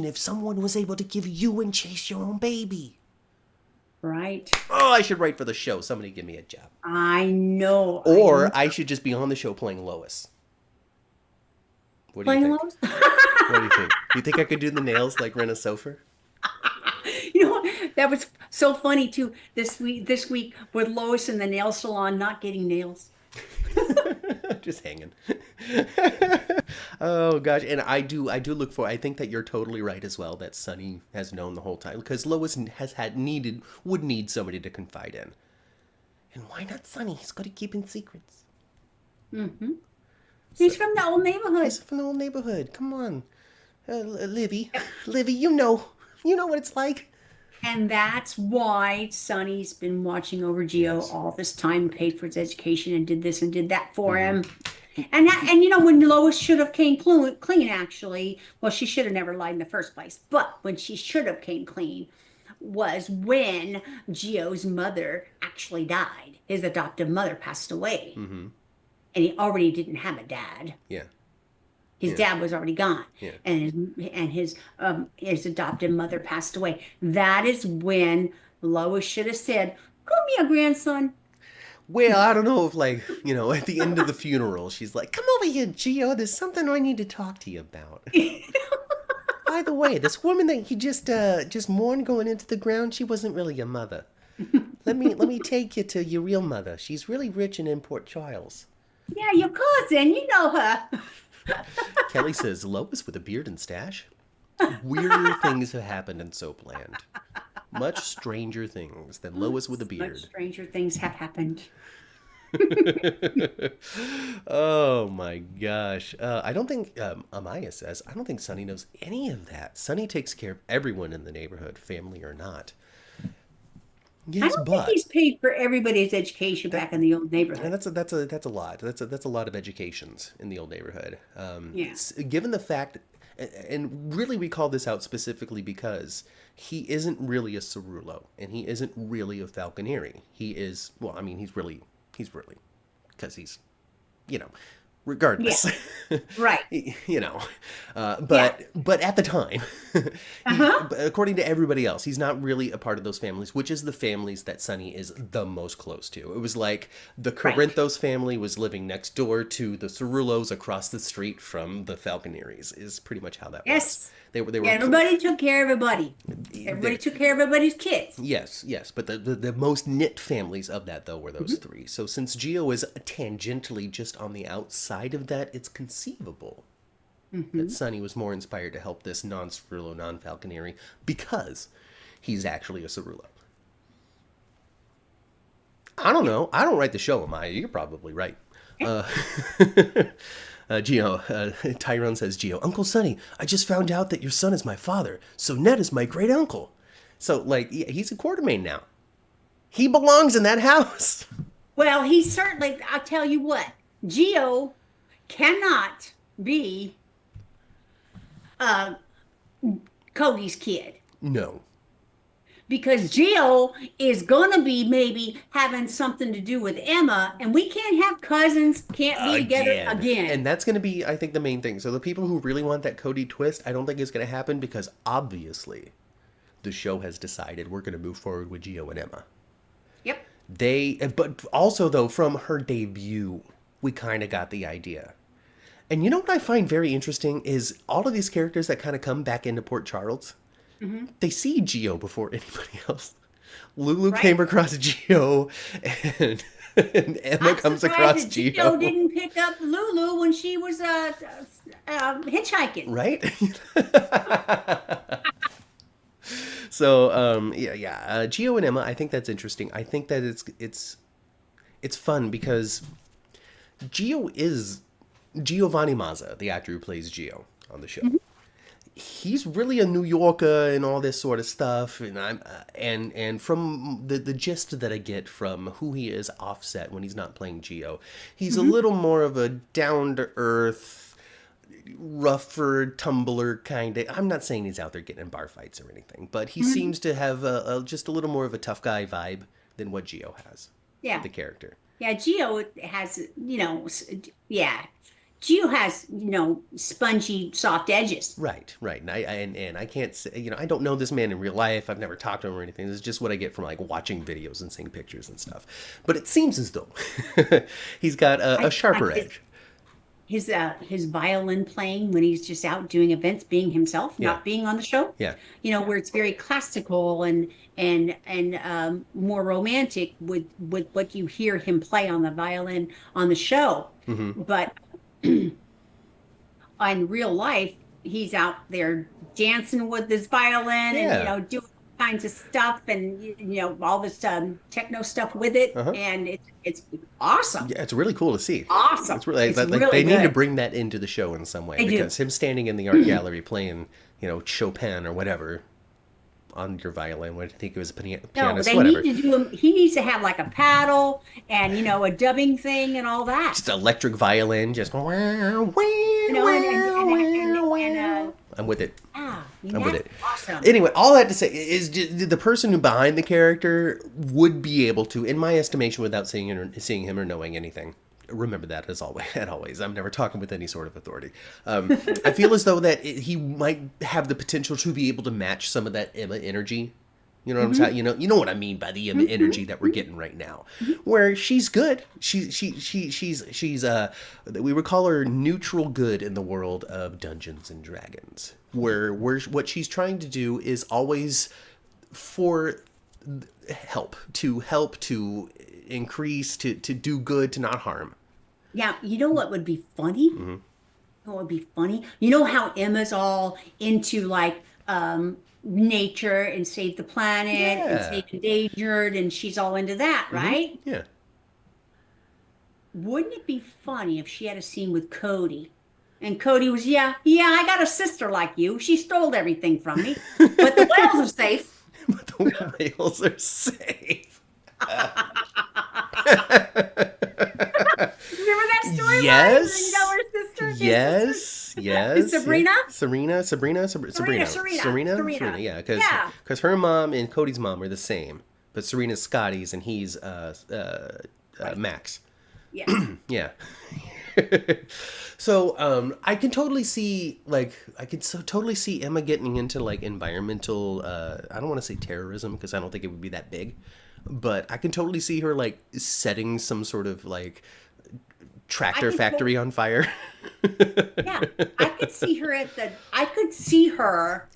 S1: if someone was able to give you and Chase your own baby.
S2: Right.
S1: Oh, I should write for the show. Somebody give me a job.
S2: I know. I
S1: Or
S2: know.
S1: I should just be on the show playing Lois. What do you
S2: Playing
S1: think?
S2: Lois.
S1: What do you think? You think I could do the nails like Rena Sofer?
S2: You know, that was so funny too this week with Lois in the nail salon not getting nails.
S1: Just hanging. Oh gosh, and I do look for. I think that you're totally right as well. That Sonny has known the whole time because Lois has had needed would need somebody to confide in. And why not Sonny? He's good at keeping secrets.
S2: Hmm.
S1: So,
S2: He's from the old
S1: he's
S2: neighborhood.
S1: from the old neighborhood. Come on, Livy, you know what it's like.
S2: And that's why Sonny's been watching over Geo
S1: Yes.
S2: all this time, paid for his education and did this and did that for him. And when Lois should have came clean, actually, well, she should have never lied in the first place. But when she should have came clean was when Geo's mother actually died. His adoptive mother passed away,
S1: Mm-hmm.
S2: and he already didn't have a dad.
S1: Yeah.
S2: His
S1: Yeah.
S2: dad was already gone,
S1: Yeah.
S2: and his adopted mother passed away. That is when Lois should have said, "Come here, grandson."
S1: Well, I don't know if, like, at the end of the funeral, she's like, come over here, Gio. There's something I need to talk to you about. By the way, this woman that you just mourned going into the ground, she wasn't really your mother. Let me take you to your real mother. She's really rich and in Port Charles.
S2: Yeah, your cousin, you know her.
S1: Kelly says, Lois with a beard and stash? Weirder things have happened in Soapland. Much stranger things than Lois with a
S2: Much
S1: beard.
S2: stranger things have happened.
S1: Oh my gosh. I don't think, Amaya says, I don't think Sonny knows any of that. Sonny takes care of everyone in the neighborhood, family or not.
S2: I
S1: Yes,
S2: don't think
S1: but
S2: he's paid for everybody's education
S1: that
S2: back in the old
S1: and
S2: neighborhood.
S1: that's a lot. That's a lot of educations in the old neighborhood.
S2: Yeah.
S1: Given the fact, and really we call this out specifically because he isn't really a Cerullo and he isn't really a Falconeri. He is, well, I mean, he's really, because he's, you know,
S2: Yeah.
S1: regardless,
S2: Right.
S1: you know,
S2: Yeah.
S1: but at the time,
S2: Uh-huh.
S1: according to everybody else, he's not really a part of those families, which is the families that Sonny is the most close to. It was like the
S2: Right.
S1: Corinthos family was living next door to the Cerullos across the street from the Falconeries, is pretty much how that was.
S2: Yes.
S1: They were
S2: Everybody took care of everybody. Everybody
S1: they,
S2: took care of everybody's kids.
S1: yes, but the most knit families of that though were those three. So since Geo is tangentially just on the outside of that, it's conceivable that Sonny was more inspired to help this non-Cerullo, non-Falconeri because he's actually a Cerullo. I don't know. I don't write the show, Amaya. You're probably right. Uh, Geo, Tyrone says, Geo, Uncle Sonny, I just found out that your son is my father, so Ned is my great uncle. So, like, yeah, he's a Quartermaine now. He belongs in that house.
S2: Well, he certainly, I'll tell you what, Geo cannot be uh, Cody's kid.
S1: No.
S2: Because Gio is gonna be maybe having something to do with Emma, and we can't have cousins can't be together again.
S1: And that's going to be, I think, the main thing. So the people who really want that Cody twist, I don't think it's going to happen because obviously the show has decided we're going to move forward with Gio and Emma.
S2: Yep.
S1: But also though, from her debut, we kind of got the idea. And you know what I find very interesting is all of these characters that kind of come back into Port Charles, they see Gio before anybody else. Lulu came across Gio, and Emma comes across Gio.
S2: Gio didn't pick up Lulu when she was hitchhiking.
S1: Right? So, Gio and Emma, I think that's interesting. I think that it's fun because Giovanni Mazza, the actor who plays Gio on the show. He's really a New Yorker and all this sort of stuff, and and from the gist that I get from who he is offset when he's not playing Gio, he's a little more of a down to earth, rougher tumbler kind of. I'm not saying he's out there getting in bar fights or anything, but he seems to have just a little more of a tough guy vibe than what Gio has. Yeah, the character.
S2: Yeah, Gio has Gio has, spongy, soft edges.
S1: Right. And I can't say, I don't know this man in real life. I've never talked to him or anything. This is just what I get from like watching videos and seeing pictures and stuff. But it seems as though he's got a sharper edge.
S2: His violin playing when he's just out doing events, being himself, not being on the show.
S1: Yeah.
S2: Where it's very classical and more romantic with what you hear him play on the violin on the show. But in real life, he's out there dancing with his violin and doing kinds of stuff and all this techno stuff with it, and it's awesome.
S1: Yeah, it's really cool to see.
S2: Awesome.
S1: It's really they need to bring that into the show in some way because him standing in the art gallery playing Chopin or whatever on your violin. What I think it was a pianist.
S2: No, they
S1: whatever.
S2: need to do him. He needs to have like a paddle and a dubbing thing and all that.
S1: Just electric violin, just. I'm with it. I'm with it.
S2: Awesome.
S1: Anyway, all that to say is the person who behind the character would be able to, in my estimation, without seeing him or knowing anything. Remember that as always. I'm never talking with any sort of authority. I feel as though that he might have the potential to be able to match some of that Emma energy. You know what I'm saying? You know what I mean by the Emma energy that we're getting right now, where she's good. She's we would call her neutral good in the world of Dungeons and Dragons, where what she's trying to do is always for help to increase, to do good, to not harm.
S2: Yeah, you know what would be funny? What would be funny? You know how Emma's all into like nature and save the planet and save endangered, and she's all into that, right?
S1: Yeah.
S2: Wouldn't it be funny if she had a scene with Cody? And Cody was, I got a sister like you. She stole everything from me. But the whales are safe.
S1: But the whales are safe.
S2: Remember that story?
S1: Yes.
S2: Her sister?
S1: Yes.
S2: Sabrina?
S1: Serena. Yeah, because her mom and Cody's mom are the same, but Serena's Scotty's and he's Max.
S2: Yeah.
S1: Yeah. So I can totally see totally see Emma getting into like environmental. I don't want to say terrorism because I don't think it would be that big, but I can totally see her like setting some sort of like tractor factory on fire.
S2: Yeah, I could see her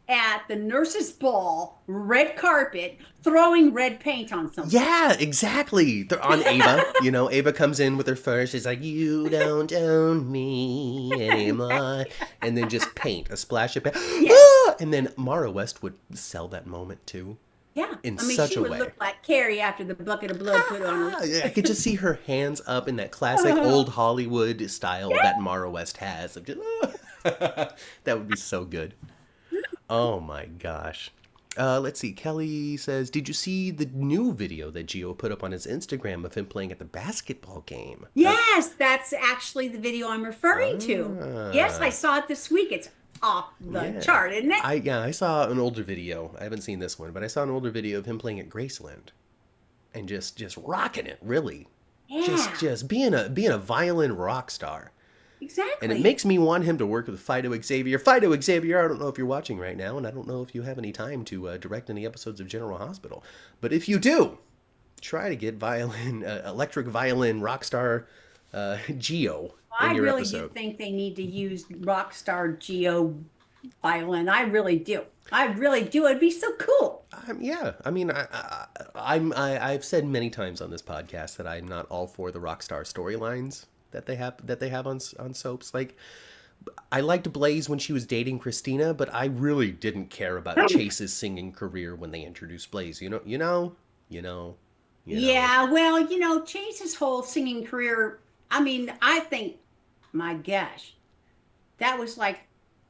S2: at the nurse's ball, red carpet, throwing red paint on something.
S1: Yeah, exactly. They're on Ava. Ava comes in with her fur. She's like, "You don't own me anymore," and then just paint, a splash of paint. Yes. And then Mara West would sell that moment too.
S2: Yeah,
S1: She would
S2: look like Carrie after the bucket of blood put on her.
S1: I could just see her hands up in that classic old Hollywood style that Mara West has. That would be so good. Oh my gosh. Let's see. Kelly says, did you see the new video that Gio put up on his Instagram of him playing at the basketball game?
S2: Yes, that's actually the video I'm referring to. Yes, I saw it this week. It's off the
S1: Yeah.
S2: chart, isn't it?
S1: I saw an older video. I haven't seen this one, but I saw an older video of him playing at Graceland and just rocking it, really.
S2: Yeah,
S1: Just being a violin rock star. And it
S2: exactly.
S1: makes me want him to work with Fido Xavier. Fido Xavier, I don't know if you're watching right now, and I don't know if you have any time to direct any episodes of General Hospital. But if you do, try to get electric violin rock star Geo in
S2: I
S1: your
S2: really do
S1: episode.
S2: think they need to use Rockstar Geo violin. I really do. I really do. It'd be so cool.
S1: Yeah, I mean, I've said many times on this podcast that I'm not all for the rock star storylines that they have on soaps. Like, I liked Blaze when she was dating Christina, but I really didn't care about Chase's singing career when they introduced Blaze. You know, you know.
S2: Yeah, well, Chase's whole singing career, I mean, I think, my gosh, that was like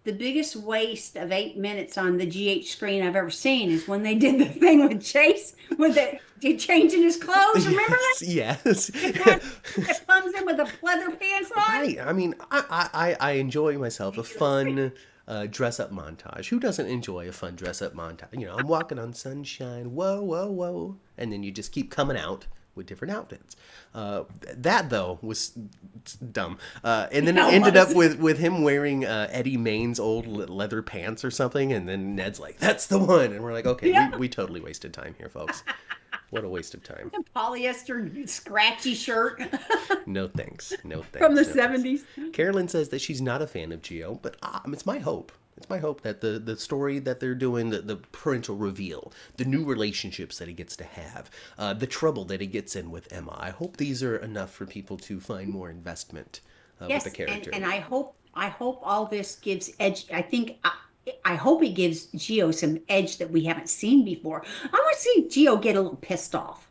S2: the biggest waste of 8 minutes on the GH screen I've ever seen is when they did the thing with Chase with changing his clothes. Remember that?
S1: Yes,
S2: It comes in with the leather pants on.
S1: right. I mean, I enjoy myself a fun dress up montage. Who doesn't enjoy a fun dress up montage? I'm walking on sunshine. Whoa, whoa, whoa, and then you just keep coming out with different outfits. That though was dumb. And then it
S2: Yeah, it
S1: ended up
S2: was.
S1: with him wearing Eddie Main's old leather pants or something. And then Ned's like, "That's the one," and we're like, "Okay,
S2: Yeah.
S1: we totally wasted time here, folks. What a waste of time.
S2: The polyester scratchy shirt
S1: No thanks. No thanks.
S2: from the
S1: No thanks."
S2: 70s.
S1: Carolyn says that she's not a fan of Geo, but it's my hope. It's my hope that the story that they're doing, the parental reveal, the new relationships that he gets to have, the trouble that he gets in with Emma. I hope these are enough for people to find more investment with the
S2: Yes, and,
S1: character.
S2: and I hope all this gives edge. I hope it gives Geo some edge that we haven't seen before. I want to see Geo get a little pissed off.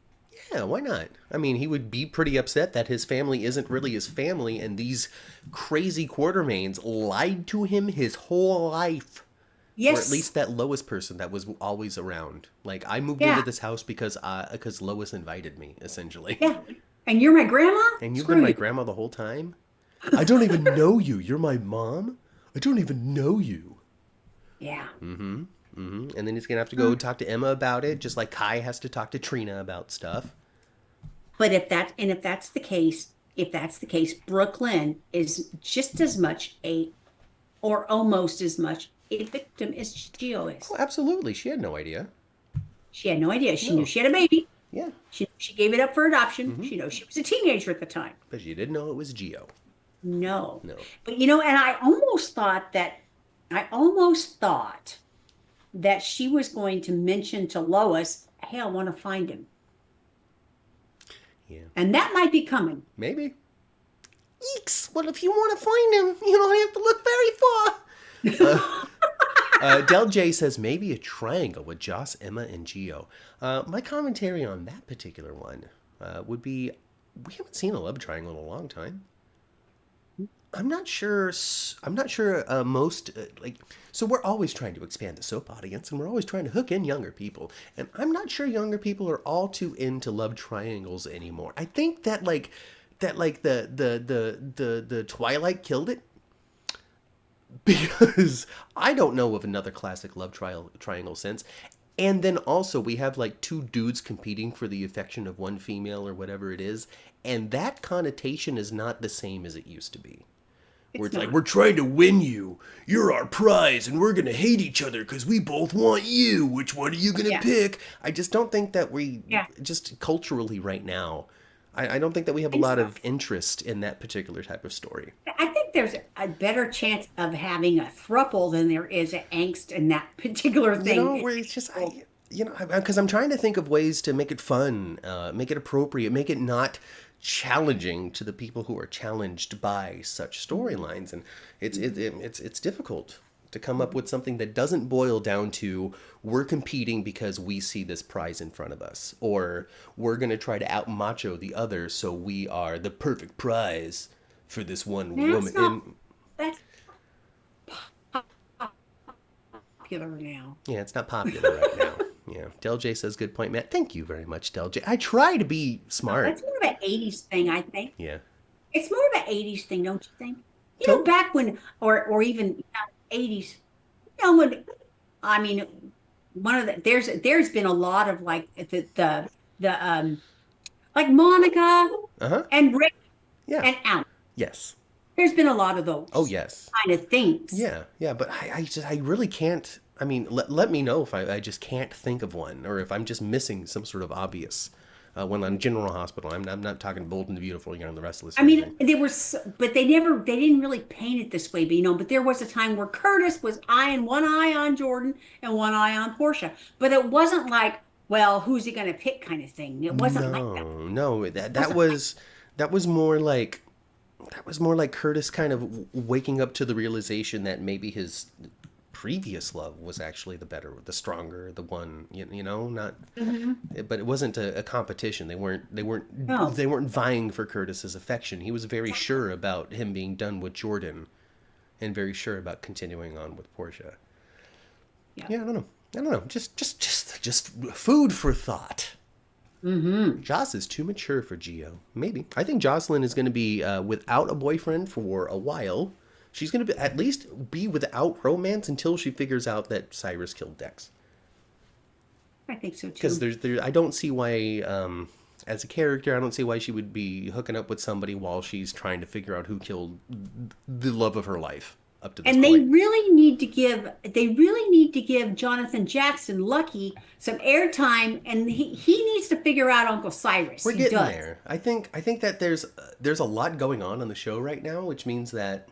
S1: Yeah, why not? I mean, he would be pretty upset that his family isn't really his family, and these crazy Quartermaines lied to him his whole life. Or at
S2: Yes,
S1: least that Lois person that was always around. Like, I moved into
S2: yeah,
S1: this house because Lois invited me, essentially.
S2: yeah. And you're my grandma?
S1: And you've been
S2: Screw
S1: my
S2: you.
S1: grandma the whole time? I don't even know you. You're my mom? I don't even know you.
S2: Yeah.
S1: And then he's going to have to go talk to Emma about it, just like Kai has to talk to Trina about stuff.
S2: But if that's the case, Brooklyn is just as much or almost as much a victim as Geo is.
S1: Oh, absolutely. She had no idea.
S2: She had no idea. She knew
S1: No.
S2: she had a baby.
S1: Yeah.
S2: She gave it up for adoption. She knows she was a teenager at the time.
S1: But she didn't know it was Geo.
S2: No.
S1: No.
S2: But and I almost thought that she was going to mention to Lois, "Hey, I want to find him."
S1: Yeah.
S2: And that might be coming.
S1: Maybe. Eeks! Well, if you want to find him, you don't have to look very far. Del J says maybe a triangle with Joss, Emma, and Geo. My commentary on that particular one would be we haven't seen a love triangle in a long time. I'm not sure. I'm not sure. Most so we're always trying to expand the soap audience, and we're always trying to hook in younger people. And I'm not sure younger people are all too into love triangles anymore. I think that the Twilight killed it because I don't know of another classic triangle since. And then also we have like two dudes competing for the affection of one female or whatever it is, and that connotation is not the same as it used to be. Where
S2: It's
S1: it's like,
S2: not.
S1: we're trying to win you. You're our prize, and we're going to hate each other because we both want you. Which one are you going to
S2: Yeah.
S1: pick? I just don't think that
S2: Yeah.
S1: just culturally right now, I don't think that we have a
S2: And
S1: lot
S2: so
S1: of interest in that particular type of story.
S2: I think there's a better chance of having a thruple than there is an angst in that particular thing.
S1: Where it's just, because I'm trying to think of ways to make it fun, make it appropriate, make it not challenging to the people who are challenged by such storylines, and it's difficult to come up with something that doesn't boil down to we're competing because we see this prize in front of us, or we're going to try to out macho the other so we are the perfect prize for this one
S2: That's
S1: woman.
S2: not that's popular now.
S1: Yeah, it's not popular right now. Yeah, Del J says good point, Matt. Thank you very much, Del J. I try to be smart.
S2: That's more of an 80s thing, I think.
S1: Yeah.
S2: It's more of an 80s thing, don't you think?
S1: So
S2: Back when, or even 80s. You know, I mean, there's been a lot of like the like Monica
S1: Uh-huh.
S2: and Rick
S1: Yeah.
S2: and Al.
S1: Yes.
S2: There's been a lot of
S1: Oh,
S2: those
S1: yes.
S2: kind of things.
S1: Yeah, yeah, but I really can't. I mean, let me know if I just can't think of one, or if I'm just missing some sort of obvious one on General Hospital. I'm not talking Bold and the Beautiful, you know, and the Restless
S2: I
S1: or
S2: mean,
S1: anything.
S2: but they didn't really paint it this way, but but there was a time where Curtis was eyeing one eye on Jordan and one eye on Portia. But it wasn't like, well, who's he going to pick kind of thing. It wasn't like that.
S1: No, no,
S2: It wasn't like,
S1: that was more like Curtis kind of waking up to the realization that maybe his previous love was actually the stronger, the one. You know, not.
S2: Mhm.
S1: But it wasn't a competition.
S2: No.
S1: They weren't vying for Curtis's affection. He was very sure about him being done with Jordan, and very sure about continuing on with Portia.
S2: Yeah.
S1: Yeah, I don't know. I don't know. Just food for thought.
S2: Hmm.
S1: Joss is too mature for Geo. Maybe. I think Josslyn is going to be without a boyfriend for a while. She's going to be, at least be without romance until she figures out that Cyrus killed Dex.
S2: I think so
S1: Because
S2: too.
S1: I don't see why, as a character, I don't see why she would be hooking up with somebody while she's trying to figure out who killed the love of her life up to this
S2: And
S1: point.
S2: they really need to give Jonathan Jackson Lucky some airtime, and he needs to figure out Uncle Cyrus.
S1: We're
S2: He
S1: getting
S2: does.
S1: there. I think that there's a lot going on the show right now, which means that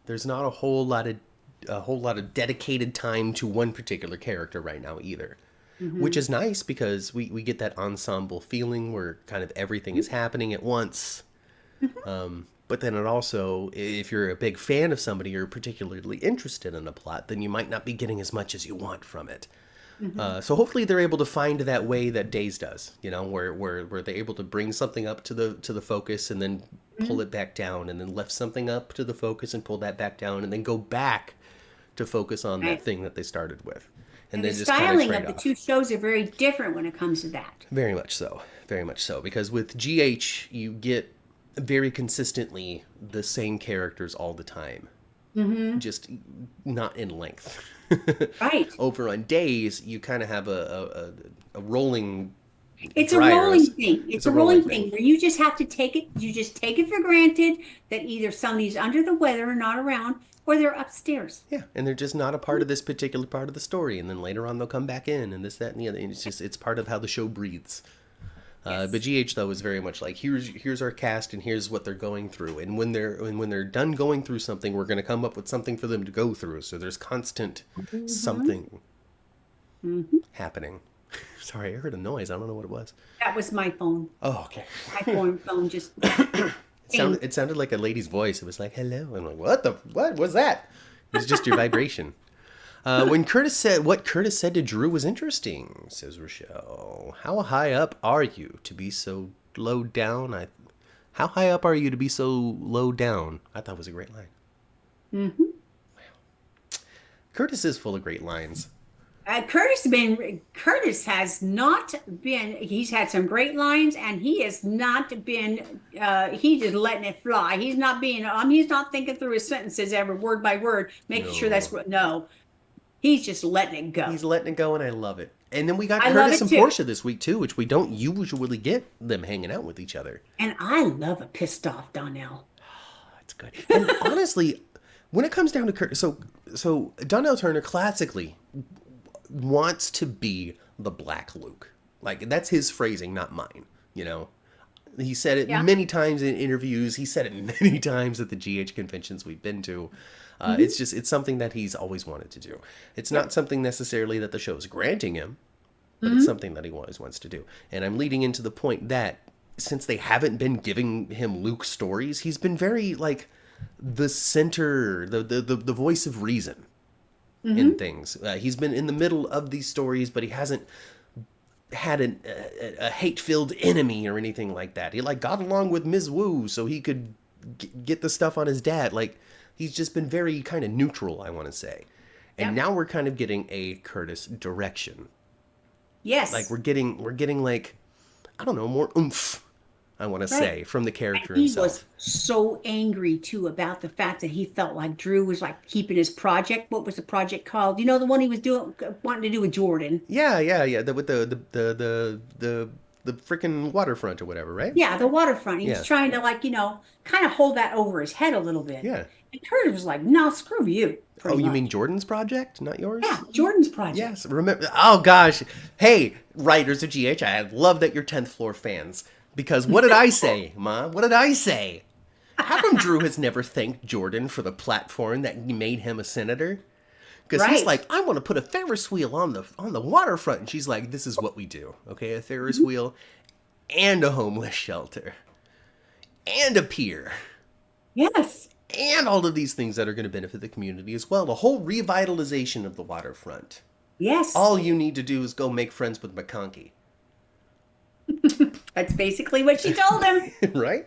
S1: there's not a whole lot of dedicated time to one particular character right now either. Which
S2: Hmm.
S1: is nice because we get that ensemble feeling where kind of everything is happening at once. But then it also, if you're a big fan of somebody, you're particularly interested in a plot, then you might not be getting as much as you want from it.
S2: Hmm.
S1: So hopefully they're able to find that way that Days does, you know, where they're able to bring something up to the focus and then pull it back down, and then lift something up to the focus and pull that back down, and then go back to focus on that
S2: Right.
S1: thing that they started with, and
S2: And the
S1: then just kind of
S2: styling
S1: trade
S2: of the two
S1: off.
S2: shows are very different when it comes to that.
S1: Very much so. Very much so. Because with GH, you get very consistently the same characters all the time,
S2: Hmm.
S1: just not in length.
S2: Right.
S1: Over on Days, you kind of have a rolling
S2: It's a rolling
S1: dryers.
S2: thing.
S1: It's
S2: It's
S1: a
S2: a
S1: rolling
S2: rolling
S1: thing.
S2: thing where you just have to take it, you just take it for granted that either somebody's under the weather or not around, or they're upstairs.
S1: Yeah, and they're just not a part of this particular part of the story, and then later on they'll come back in, and this, that, and the other. And it's part of how the show breathes. But
S2: Yes.
S1: GH though is very much like here's our cast and here's what they're going through, and when they're done going through something, we're going to come up with something for them to go through. So there's constant
S2: Hmm.
S1: something
S2: Hmm.
S1: happening. Sorry, I heard a noise. I don't know what it was.
S2: That was my phone.
S1: Oh, okay.
S2: My phone just
S1: Sounded
S2: pinged.
S1: it sounded like a lady's voice. It was like hello. I'm like what was that? It was just your vibration. When Curtis said what Curtis said to Drew was interesting, says Rochelle. How high up are you to be so low down? How high up are you to be so low down? I thought it was a great line.
S2: Hmm.
S1: Curtis is full of great lines.
S2: Curtis has not been. He's had some great lines, and he has not been. He's just letting it fly. He's not being. He's not thinking through his sentences every word by word, making sure that's
S1: No.
S2: what. No, he's just letting it go.
S1: He's letting it go, and I love it. And then we got
S2: I love
S1: Curtis
S2: it
S1: and
S2: too,
S1: Portia this week too, which we don't usually get them hanging out with each other.
S2: and I love a pissed off Donnell.
S1: That's good. And honestly, when it comes down to Curtis, so Donnell Turner classically wants to be the Black Luke. Like that's his phrasing, not mine. You know, he said it
S2: Yeah.
S1: many times in interviews. He said it many times at the GH conventions we've been to.
S2: Hmm.
S1: It's something that he's always wanted to do. It's
S2: Yep.
S1: not something necessarily that the show is granting him, but it's
S2: Hmm.
S1: something that he always wants to do. And I'm leading into the point that since they haven't been giving him Luke stories, he's been very like the center, the voice of reason in
S2: Hmm.
S1: things. He's been in the middle of these stories, but he hasn't had a hate-filled enemy or anything like that. He like got along with Ms. Wu so he could get the stuff on his dad. Like he's just been very kind of neutral, I want to say. And
S2: Yep.
S1: now we're kind of getting a Curtis direction. Like
S2: Yes.
S1: we're getting like I don't know, more oomph I want to
S2: Right.
S1: say, from the
S2: And
S1: character
S2: he was
S1: himself.
S2: so angry too about the fact that he felt like Drew was like keeping his project. What was the project called? You know, the one he was doing, wanting to do with Jordan.
S1: Yeah, yeah, yeah. With the freaking waterfront or whatever, right?
S2: Yeah, the waterfront. He was
S1: Yeah,
S2: trying to like, kind of hold that over his head a little bit.
S1: yeah.
S2: And Curtis was like, no, screw you,
S1: Oh,
S2: pretty
S1: you mean
S2: much.
S1: Jordan's project, not yours?
S2: Yeah, Jordan's project.
S1: Yes. Remember? Oh gosh. Hey, writers of GH, I love that you're 10th floor fans. Because what did I say, Ma? What did I say? How come Drew has never thanked Jordan for the platform that made him a senator? Because he's
S2: Right.
S1: like, I want to put a Ferris wheel on the waterfront, and she's like, this is what we do, okay? A Ferris wheel and a homeless shelter and a pier
S2: Yes.
S1: and all of these things that are going to benefit the community as well. A whole revitalization of the waterfront.
S2: Yes.
S1: All you need to do is go make friends with McConkey,
S2: That's basically what she told him.
S1: right?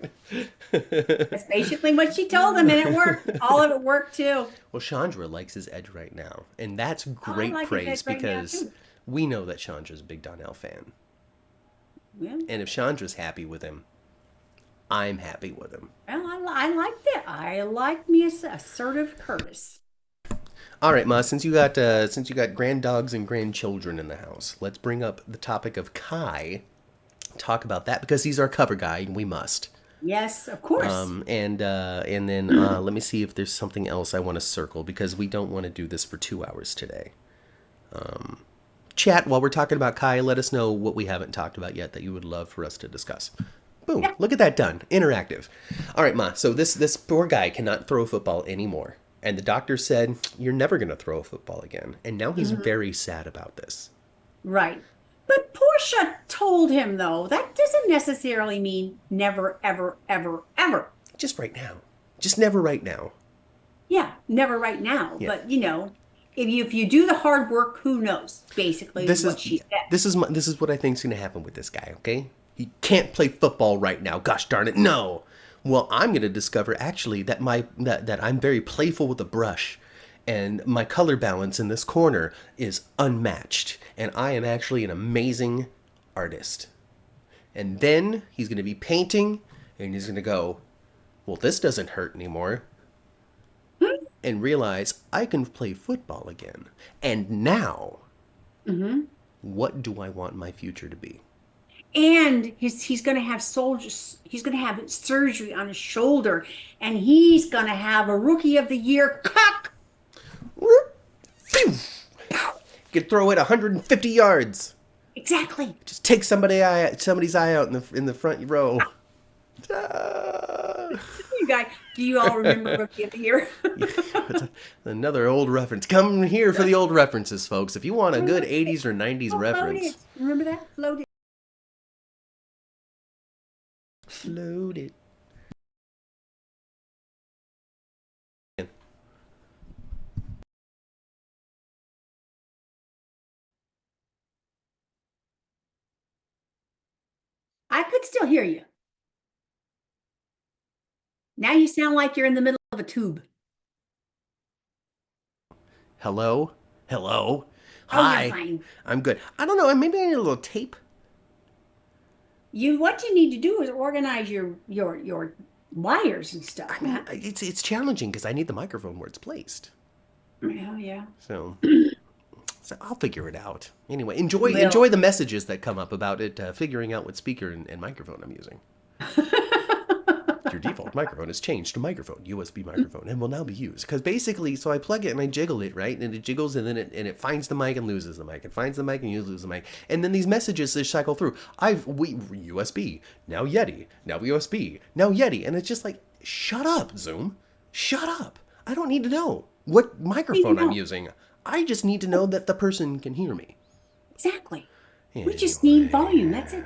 S2: That's basically what she told him, and it worked. All of it worked too.
S1: Well, Chandra likes his edge right now, and that's
S2: Oh, I
S1: great
S2: like his
S1: praise
S2: head right now
S1: because
S2: too.
S1: we know that Chandra's a big Donnell fan.
S2: Yeah.
S1: And if Chandra's happy with him, I'm happy with him.
S2: Well, I like that. I like me assertive Curtis.
S1: All right, Ma. Since you got grand dogs and grandchildren in the house, let's bring up the topic of Kai. Talk about that because he's our cover guy, and we must.
S2: Yes, of course.
S1: And then let me see if there's something else I want to circle because we don't want to do this for 2 hours today. Chat while we're talking about Kai. Let us know what we haven't talked about yet that you would love for us to discuss. Boom!
S2: Yeah.
S1: Look at that done. Interactive. All right, Ma. So this poor guy cannot throw a football anymore, and the doctor said you're never gonna throw a football again. And now he's very sad about this.
S2: Right. But Portia told him, though, that doesn't necessarily mean never, ever, ever, ever.
S1: Just right now. Just never right now.
S2: Yeah, never right now.
S1: Yeah.
S2: But, if you do the hard work, who knows? Basically,
S1: This
S2: what
S1: is
S2: she said.
S1: this is what I think's gonna happen with this guy. Okay, he can't play football right now. Gosh darn it, no. Well, I'm gonna discover actually that that I'm very playful with a brush, and my color balance in this corner is unmatched, and I am actually an amazing artist. And then he's gonna be painting, and he's gonna go, well, this doesn't hurt anymore. And realize I can play football again. And now, what do I want my future to be?
S2: And he's going to have soldiers. He's going to have surgery on his shoulder, and he's going to have a Rookie of the Year cock.
S1: Phew! You could throw it 150 yards.
S2: Exactly.
S1: Just take somebody's eye out in the front row. Ah.
S2: You guys, do you all remember Rookie of the Year?
S1: Another old reference. Come here for the old references, folks. If you want a good 80s or 90s reference.
S2: Remember that? Floated.
S1: Float it.
S2: I could still hear you. Now you sound like you're in the middle of a tube.
S1: Hello? Hello?
S2: Oh,
S1: Hi.
S2: you're fine.
S1: I'm good. I don't know. Maybe I need a little tape.
S2: What you need to do is organize your wires and stuff,
S1: I mean,
S2: Matt.
S1: it's challenging because I need the microphone where it's placed.
S2: Yeah, yeah.
S1: So I'll figure it out. Anyway, enjoy
S2: Well,
S1: the messages that come up about it, figuring out what speaker and microphone I'm using. Your default microphone has changed to microphone, USB microphone, and will now be used. Because basically, so I plug it and I jiggle it, right? And it jiggles and then it finds the mic and loses the mic. It finds the mic and you lose the mic. And then these messages they cycle through. USB, now Yeti, now USB, now Yeti. And it's just like, shut up, Zoom. Shut up. I don't need to know what microphone I'm using. I just need to know that the person can hear me.
S2: exactly. We just need volume. That's it.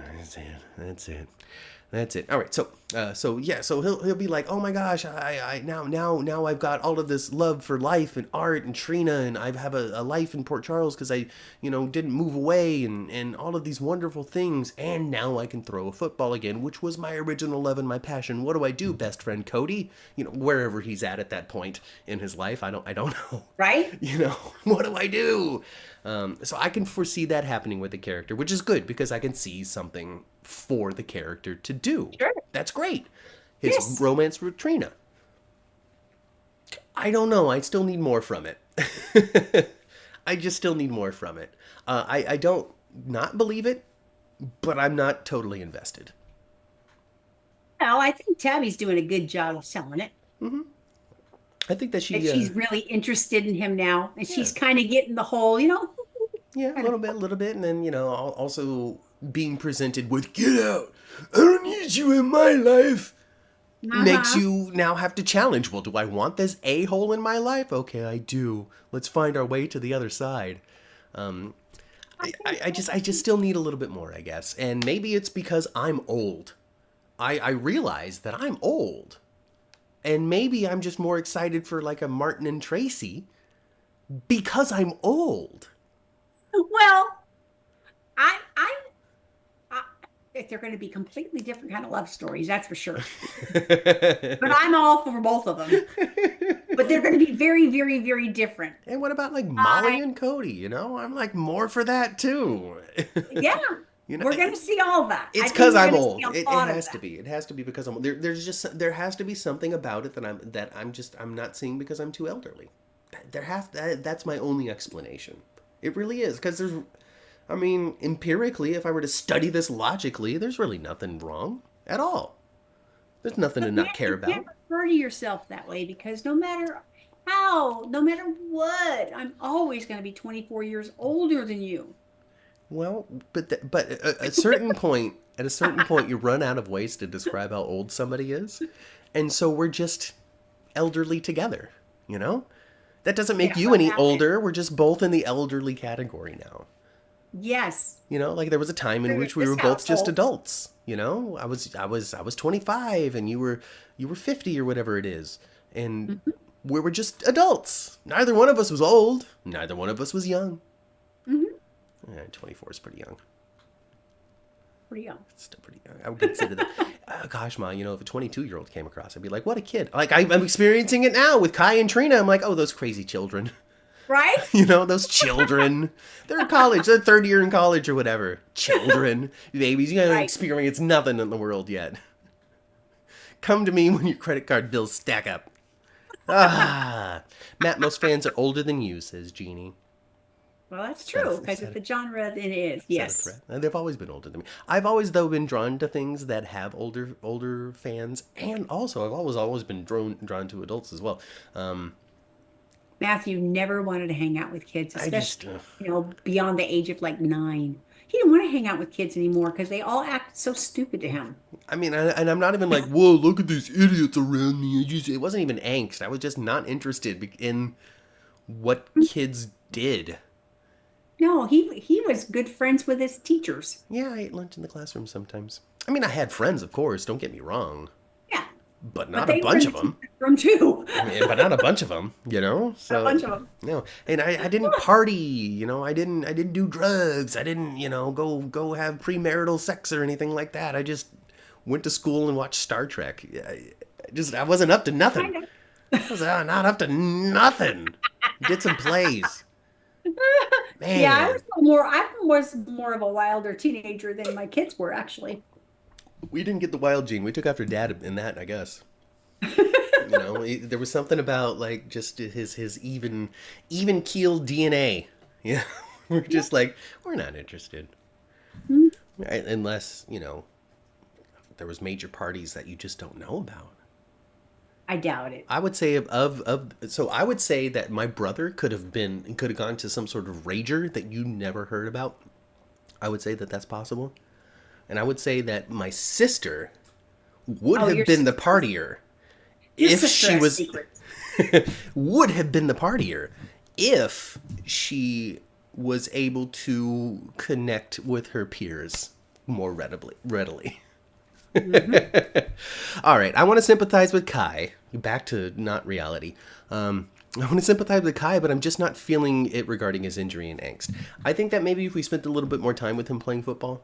S1: That's it. All right. So he'll be like, oh my gosh, I now I've got all of this love for life and art and Trina, and I have a life in Port Charles because I didn't move away and all of these wonderful things, and now I can throw a football again, which was my original love and my passion. What do I do, best friend Cody? Wherever he's at that point in his life, I don't know.
S2: Right?
S1: What do I do? So I can foresee that happening with the character, which is good because I can see something for the character to do.
S2: Sure.
S1: That's great. His
S2: Yes.
S1: romance with Trina. I don't know. I still need more from it. I just still need more from it. I don't not believe it, but I'm not totally invested.
S2: Well, I think Tabby's doing a good job of selling it.
S1: I think that
S2: That she's really interested in him now, and
S1: yeah.
S2: she's kind of getting the whole,
S1: Yeah,
S2: kind of.
S1: a little bit, and then also being presented with "Get out! I don't need you in my life." Makes
S2: Uh-huh.
S1: you now have to challenge. Well, do I want this a-hole in my life? Okay, I do. Let's find our way to the other side. Um, I just still need a little bit more, I guess, and maybe it's because I'm old. I realize that I'm old, and maybe I'm just more excited for like a Martin and Tracy because I'm old.
S2: Well, I if they're going to be completely different kind of love stories, that's for sure. But I'm all for both of them. But they're going to be very, very, very different.
S1: And what about like Molly
S2: I,
S1: and Cody? I'm like more for that too.
S2: yeah,
S1: you know,
S2: we're going to see all that. I
S1: it's
S2: think
S1: because
S2: we're
S1: I'm
S2: going to
S1: old.
S2: see a
S1: It
S2: lot of
S1: has to
S2: that.
S1: be. It has to be because I'm there has to be something about it that I'm not seeing because I'm too elderly. That's my only explanation. It really is because empirically, if I were to study this logically, there's really nothing wrong at all. There's nothing to
S2: But man,
S1: not care
S2: you can't
S1: about.
S2: refer to yourself that way because no matter how, no matter what, I'm always going to be 24 years older than you.
S1: Well, but at a certain point, you run out of ways to describe how old somebody is, and so we're just elderly together. You know, that doesn't make
S2: Yeah,
S1: you
S2: what
S1: any
S2: happened?
S1: older. We're just both in the elderly category now.
S2: Yes.
S1: Like there was a time in which we
S2: This
S1: were both just
S2: household.
S1: adults. I was 25 and you were 50 or whatever it is, and
S2: Hmm.
S1: we were just adults. Neither one of us was old. Neither one of us was young.
S2: Hmm.
S1: 24 is pretty young.
S2: Pretty young.
S1: It's still pretty young. I would consider that. Gosh, Ma, if a 22-year-old came across, I'd be like, what a kid. Like, I'm experiencing it now with Kai and Trina. I'm like, oh, those crazy children.
S2: Right?
S1: Those children. They're in college. They're third year in college or whatever. Children. Babies. You haven't
S2: Right.
S1: experienced nothing in the world yet. Come to me when your credit card bills stack up. Ah. Matt, most fans are older than you, says Jeannie.
S2: Well, that's
S1: Is that
S2: true
S1: a, is
S2: because
S1: that
S2: it's
S1: a,
S2: the genre that it is.
S1: is that a
S2: Yes.
S1: threat? They've always been older than me. I've always, though, been drawn to things that have older fans, and also I've always been drawn to adults as well.
S2: Matthew never wanted to hang out with kids,
S1: I just,
S2: especially, beyond the age of like 9. He didn't want to hang out with kids anymore because they all act so stupid to him.
S1: and I'm not even like, whoa, look at these idiots around me. It wasn't even angst. I was just not interested in what kids did.
S2: No, he was good friends with his teachers.
S1: Yeah, I ate lunch in the classroom sometimes. I had friends, of course. Don't get me wrong,
S2: Yeah,
S1: but
S2: but
S1: not a
S2: they were in
S1: bunch
S2: the
S1: of them.
S2: teacher's room too.
S1: But not a bunch of them.
S2: A
S1: So
S2: bunch of them.
S1: no, and I didn't party. I didn't do drugs. I didn't go have premarital sex or anything like that. I just went to school and watched Star Trek. I wasn't up to nothing.
S2: Kind of.
S1: I was not up to nothing. Did some plays.
S2: Yeah,
S1: Man,
S2: I was more of a wilder teenager than my kids were actually.
S1: we didn't get the wild gene. We took after Dad in that, I guess. There was something about like just his even keeled DNA. Yeah, we're just like we're not interested, right? Unless there was major parties that you just don't know about.
S2: I doubt it.
S1: I would say so I would say that my brother could have gone to some sort of rager that you never heard about. I would say that that's possible. And I would say that my sister would
S2: Oh,
S1: have been the partier
S2: your
S1: if
S2: sister
S1: she
S2: has
S1: was
S2: secrets.
S1: would have been the partier if she was able to connect with her peers more readily. All right, I want to sympathize with Kai. Back to not reality. I want to sympathize with Kai, but I'm just not feeling it regarding his injury and angst. I think that maybe if we spent a little bit more time with him playing football,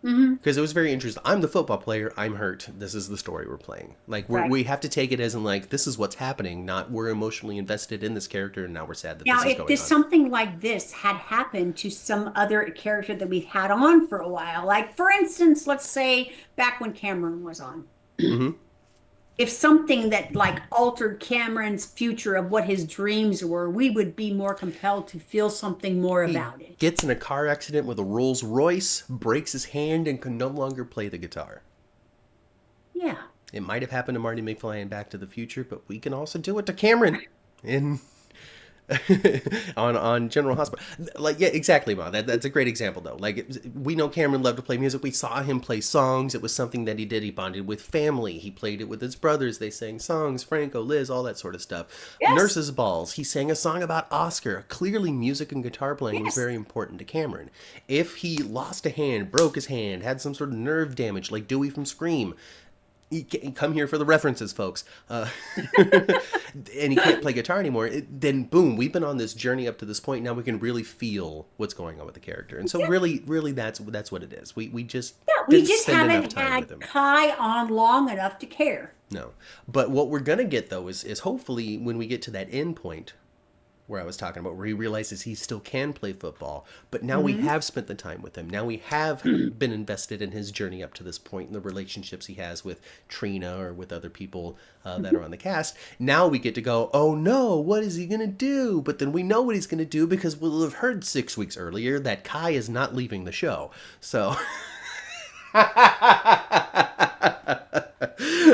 S2: Hmm.
S1: Because it was very interesting. I'm the football player. I'm hurt. This is the story we're playing. Like
S2: Right.
S1: we have to take it as in like this is what's happening. Not we're emotionally invested in this character and now we're sad that
S2: Now,
S1: this is
S2: if
S1: going
S2: this
S1: on.
S2: something like this had happened to some other character that we've had on for a while, like for instance, let's say back when Cameron was on,
S1: Hmm.
S2: if something that like altered Cameron's future of what his dreams were, we would be more compelled to feel something more
S1: He
S2: about it.
S1: gets in a car accident with a Rolls Royce, breaks his hand, and can no longer play the guitar.
S2: Yeah.
S1: It might have happened to Marty McFly in Back to the Future, but we can also do it to Cameron in on General Hospital. Like yeah, exactly, Ma. That's a great example though. Like we know Cameron loved to play music. We saw him play songs. It was something that he did. He bonded with family. He played it with his brothers. They sang songs. Franco, Liz, all that sort of stuff.
S2: Yes.
S1: Nurses' balls. He sang a song about Oscar. Clearly, music and guitar playing was
S2: Yes.
S1: very important to Cameron. If he lost a hand, broke his hand, had some sort of nerve damage, like Dewey from Scream, come here for the references, folks. And he can't play guitar anymore. Then boom, we've been on this journey up to this point. Now we can really feel what's going on with the character, and so really, that's what it is. We just
S2: Yeah, we
S1: didn't
S2: just
S1: spend enough
S2: haven't
S1: time with
S2: had
S1: him.
S2: Kai on long enough to care.
S1: No, but what we're gonna get though is hopefully when we get to that end point where I was talking about, where he realizes he still can play football, but now we
S2: Hmm.
S1: have spent the time with him. Now we have been invested in his journey up to this point and the relationships he has with Trina or with other people that are on the cast. Now we get to go, oh no, what is he going to do? But then we know what he's going to do because we'll have heard 6 weeks earlier that Kai is not leaving the show. So,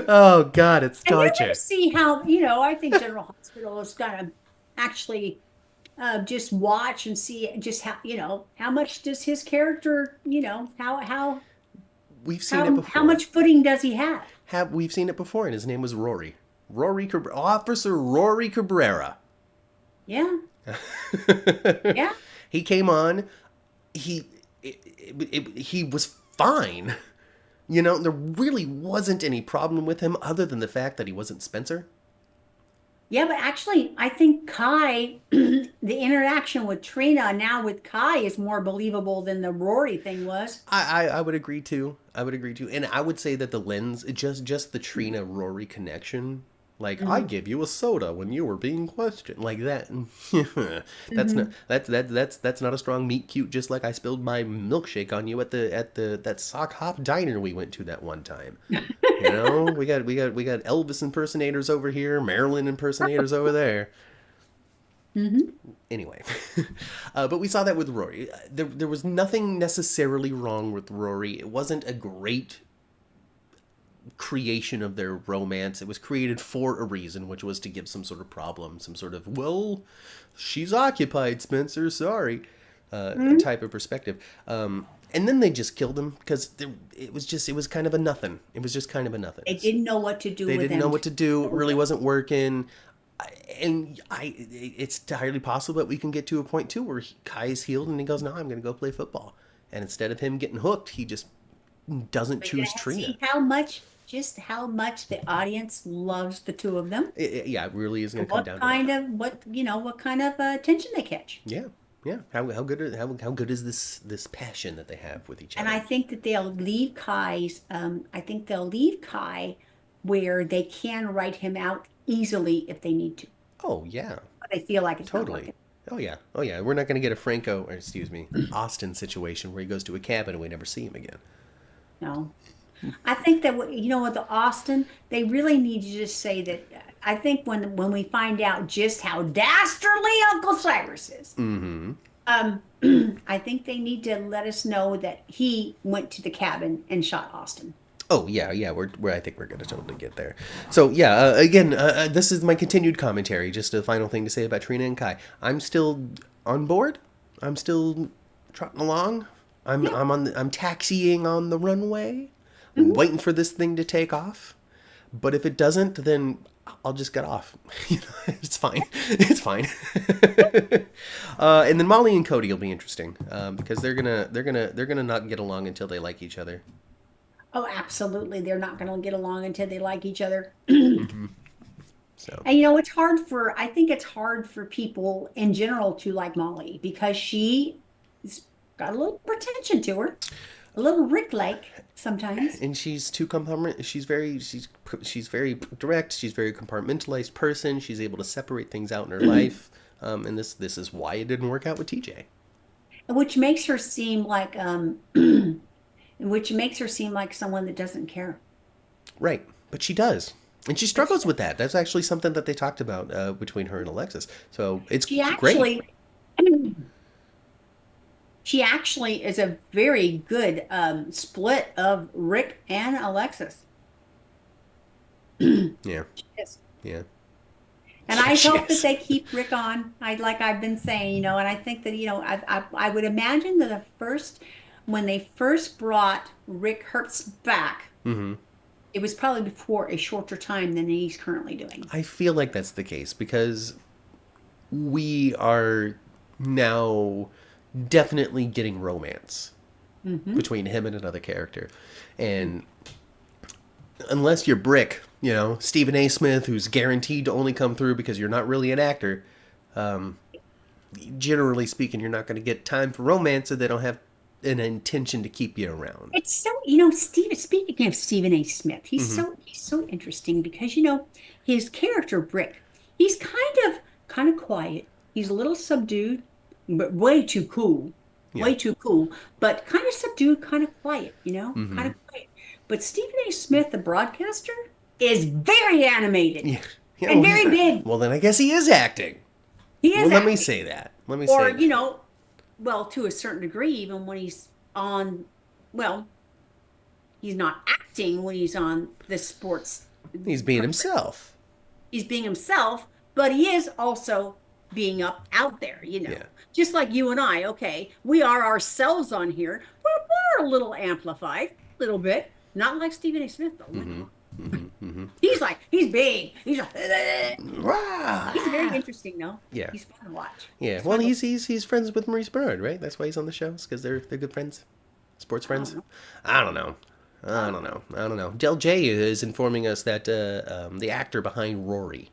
S1: oh God, it's
S2: And you're going
S1: torture.
S2: to see how, I think General Hospital is going to actually just watch and see just how, how much does his character,
S1: We've seen it
S2: how
S1: before.
S2: much footing does he have?
S1: We've seen it before, and his name was Rory. Officer Rory Cabrera.
S2: Yeah. Yeah.
S1: He came on. He was fine. You know, there really wasn't any problem with him other than the fact that he wasn't Spencer.
S2: Yeah, but actually, I think Kai, the interaction with Trina now with Kai is more believable than the Rory thing was.
S1: I would agree too. I would agree too, and I would say that the lens, just the Trina Rory connection, like I
S2: Hmm.
S1: give you a soda when you were being questioned, like that. That's not
S2: Hmm.
S1: that's not a strong meet cute. Just like I spilled my milkshake on you at the that sock hop diner we went to that one time. You know, we got Elvis impersonators over here, Marilyn impersonators over there.
S2: Hmm.
S1: Anyway, but we saw that with Rory. There was nothing necessarily wrong with Rory. It wasn't a great creation of their romance. It was created for a reason, which was to give some sort of problem, some sort of, well, she's occupied, Spencer, sorry, type of perspective. And then they just killed him because it was kind of a nothing. It was just kind of a nothing.
S2: They didn't know what to do
S1: They
S2: with
S1: didn't know
S2: him.
S1: what to do. It really wasn't working. It's entirely possible that we can get to a point too where Kai's healed and he goes, "No, I'm going to go play football." And instead of him getting hooked, he just doesn't
S2: But you
S1: choose Trina.
S2: see just how much the audience loves the two of them.
S1: Yeah, it really is going to come
S2: What
S1: down to that.
S2: kind of what kind of attention they catch.
S1: Yeah, yeah. How good is this passion that they have with each
S2: And
S1: other?
S2: I think that I think they'll leave Kai where they can write him out easily if they need to.
S1: Oh yeah,
S2: But they feel like it's not
S1: totally.
S2: working.
S1: Oh yeah, oh yeah. We're not going to get a Franco, or excuse me, Austin situation where he goes to a cabin and we never see him again.
S2: No. I think that with the Austin, they really need to just say that I think when we find out just how dastardly Uncle Cyrus is,
S1: Mm-hmm.
S2: um, I think they need to let us know that he went to the cabin and shot Austin.
S1: Oh yeah, yeah. I think we're gonna totally get there. So yeah, again, this is my continued commentary. Just a final thing to say about Trina and Kai. I'm still on board. I'm still trotting along.
S2: Yeah.
S1: I'm taxiing on the runway,
S2: Mhm.
S1: waiting for this thing to take off. But if it doesn't, then I'll just get off. You know, it's fine. It's fine. And then Molly and Cody will be interesting because they're gonna not get along until they like each other.
S2: Oh, absolutely. They're not going to get along until they like each other.
S1: Hmm. So
S2: And I think it's hard for people in general to like Molly because she's got a little pretension to her. A little Rick-like sometimes.
S1: And she's too compartment. She's very direct. She's a very compartmentalized person. She's able to separate things out in her life. And this is why it didn't work out with TJ.
S2: Which makes her seem like which makes her seem like someone that doesn't care.
S1: Right, but she does, and she struggles with that. That's actually something that they talked about between her and Alexis. So it's
S2: She
S1: great.
S2: actually she actually is a very good split of Rick and Alexis.
S1: Yeah,
S2: Yes.
S1: yeah.
S2: And I
S1: She
S2: hope that
S1: is.
S2: they keep Rick on. I like I've been saying, and I think that, I would imagine that when they first brought Rick Hertz back,
S1: Hmm.
S2: it was probably before a shorter time than he's currently doing.
S1: I feel like that's the case because we are now definitely getting romance
S2: Hmm.
S1: between him and another character, and unless you're Brick, Stephen A. Smith, who's guaranteed to only come through because you're not really an actor, generally speaking, you're not going to get time for romance, so they don't have an intention to keep you around.
S2: It's so, speaking of Stephen A. Smith,
S1: Hmm.
S2: he's so interesting because, his character Brick, he's kind of quiet. He's a little subdued, but way too cool.
S1: Yeah.
S2: Way too cool, but kind of subdued, kind of quiet, kind
S1: Hmm.
S2: of quiet. But Stephen A. Smith, the broadcaster, is very animated
S1: Yeah. Yeah.
S2: and very big.
S1: Well, then I guess he is acting.
S2: He
S1: Well,
S2: is
S1: let me
S2: acting.
S1: say that. Let me
S2: Or,
S1: say that.
S2: well, to a certain degree, even when he's on, well, he's not acting when he's on the sports
S1: He's being
S2: program.
S1: himself.
S2: He's being himself, but he is also being up out there.
S1: Yeah.
S2: Just like you and I, okay, we are ourselves on here, but we're a little amplified, a little bit. Not like Stephen A. Smith, though. My
S1: Hmm.
S2: God.
S1: Hmm. Hmm.
S2: He's big. He's very
S1: Rah!
S2: interesting, though.
S1: Yeah.
S2: He's fun to watch.
S1: Yeah.
S2: He's
S1: Well,
S2: fun to,
S1: he's friends with Maurice Bernard, right? That's why he's on the show, because they're good friends, sports
S2: I don't
S1: friends.
S2: know.
S1: I don't know.
S2: I
S1: I
S2: don't
S1: don't
S2: know.
S1: know. I don't know. Del J is informing us that the actor behind Rory,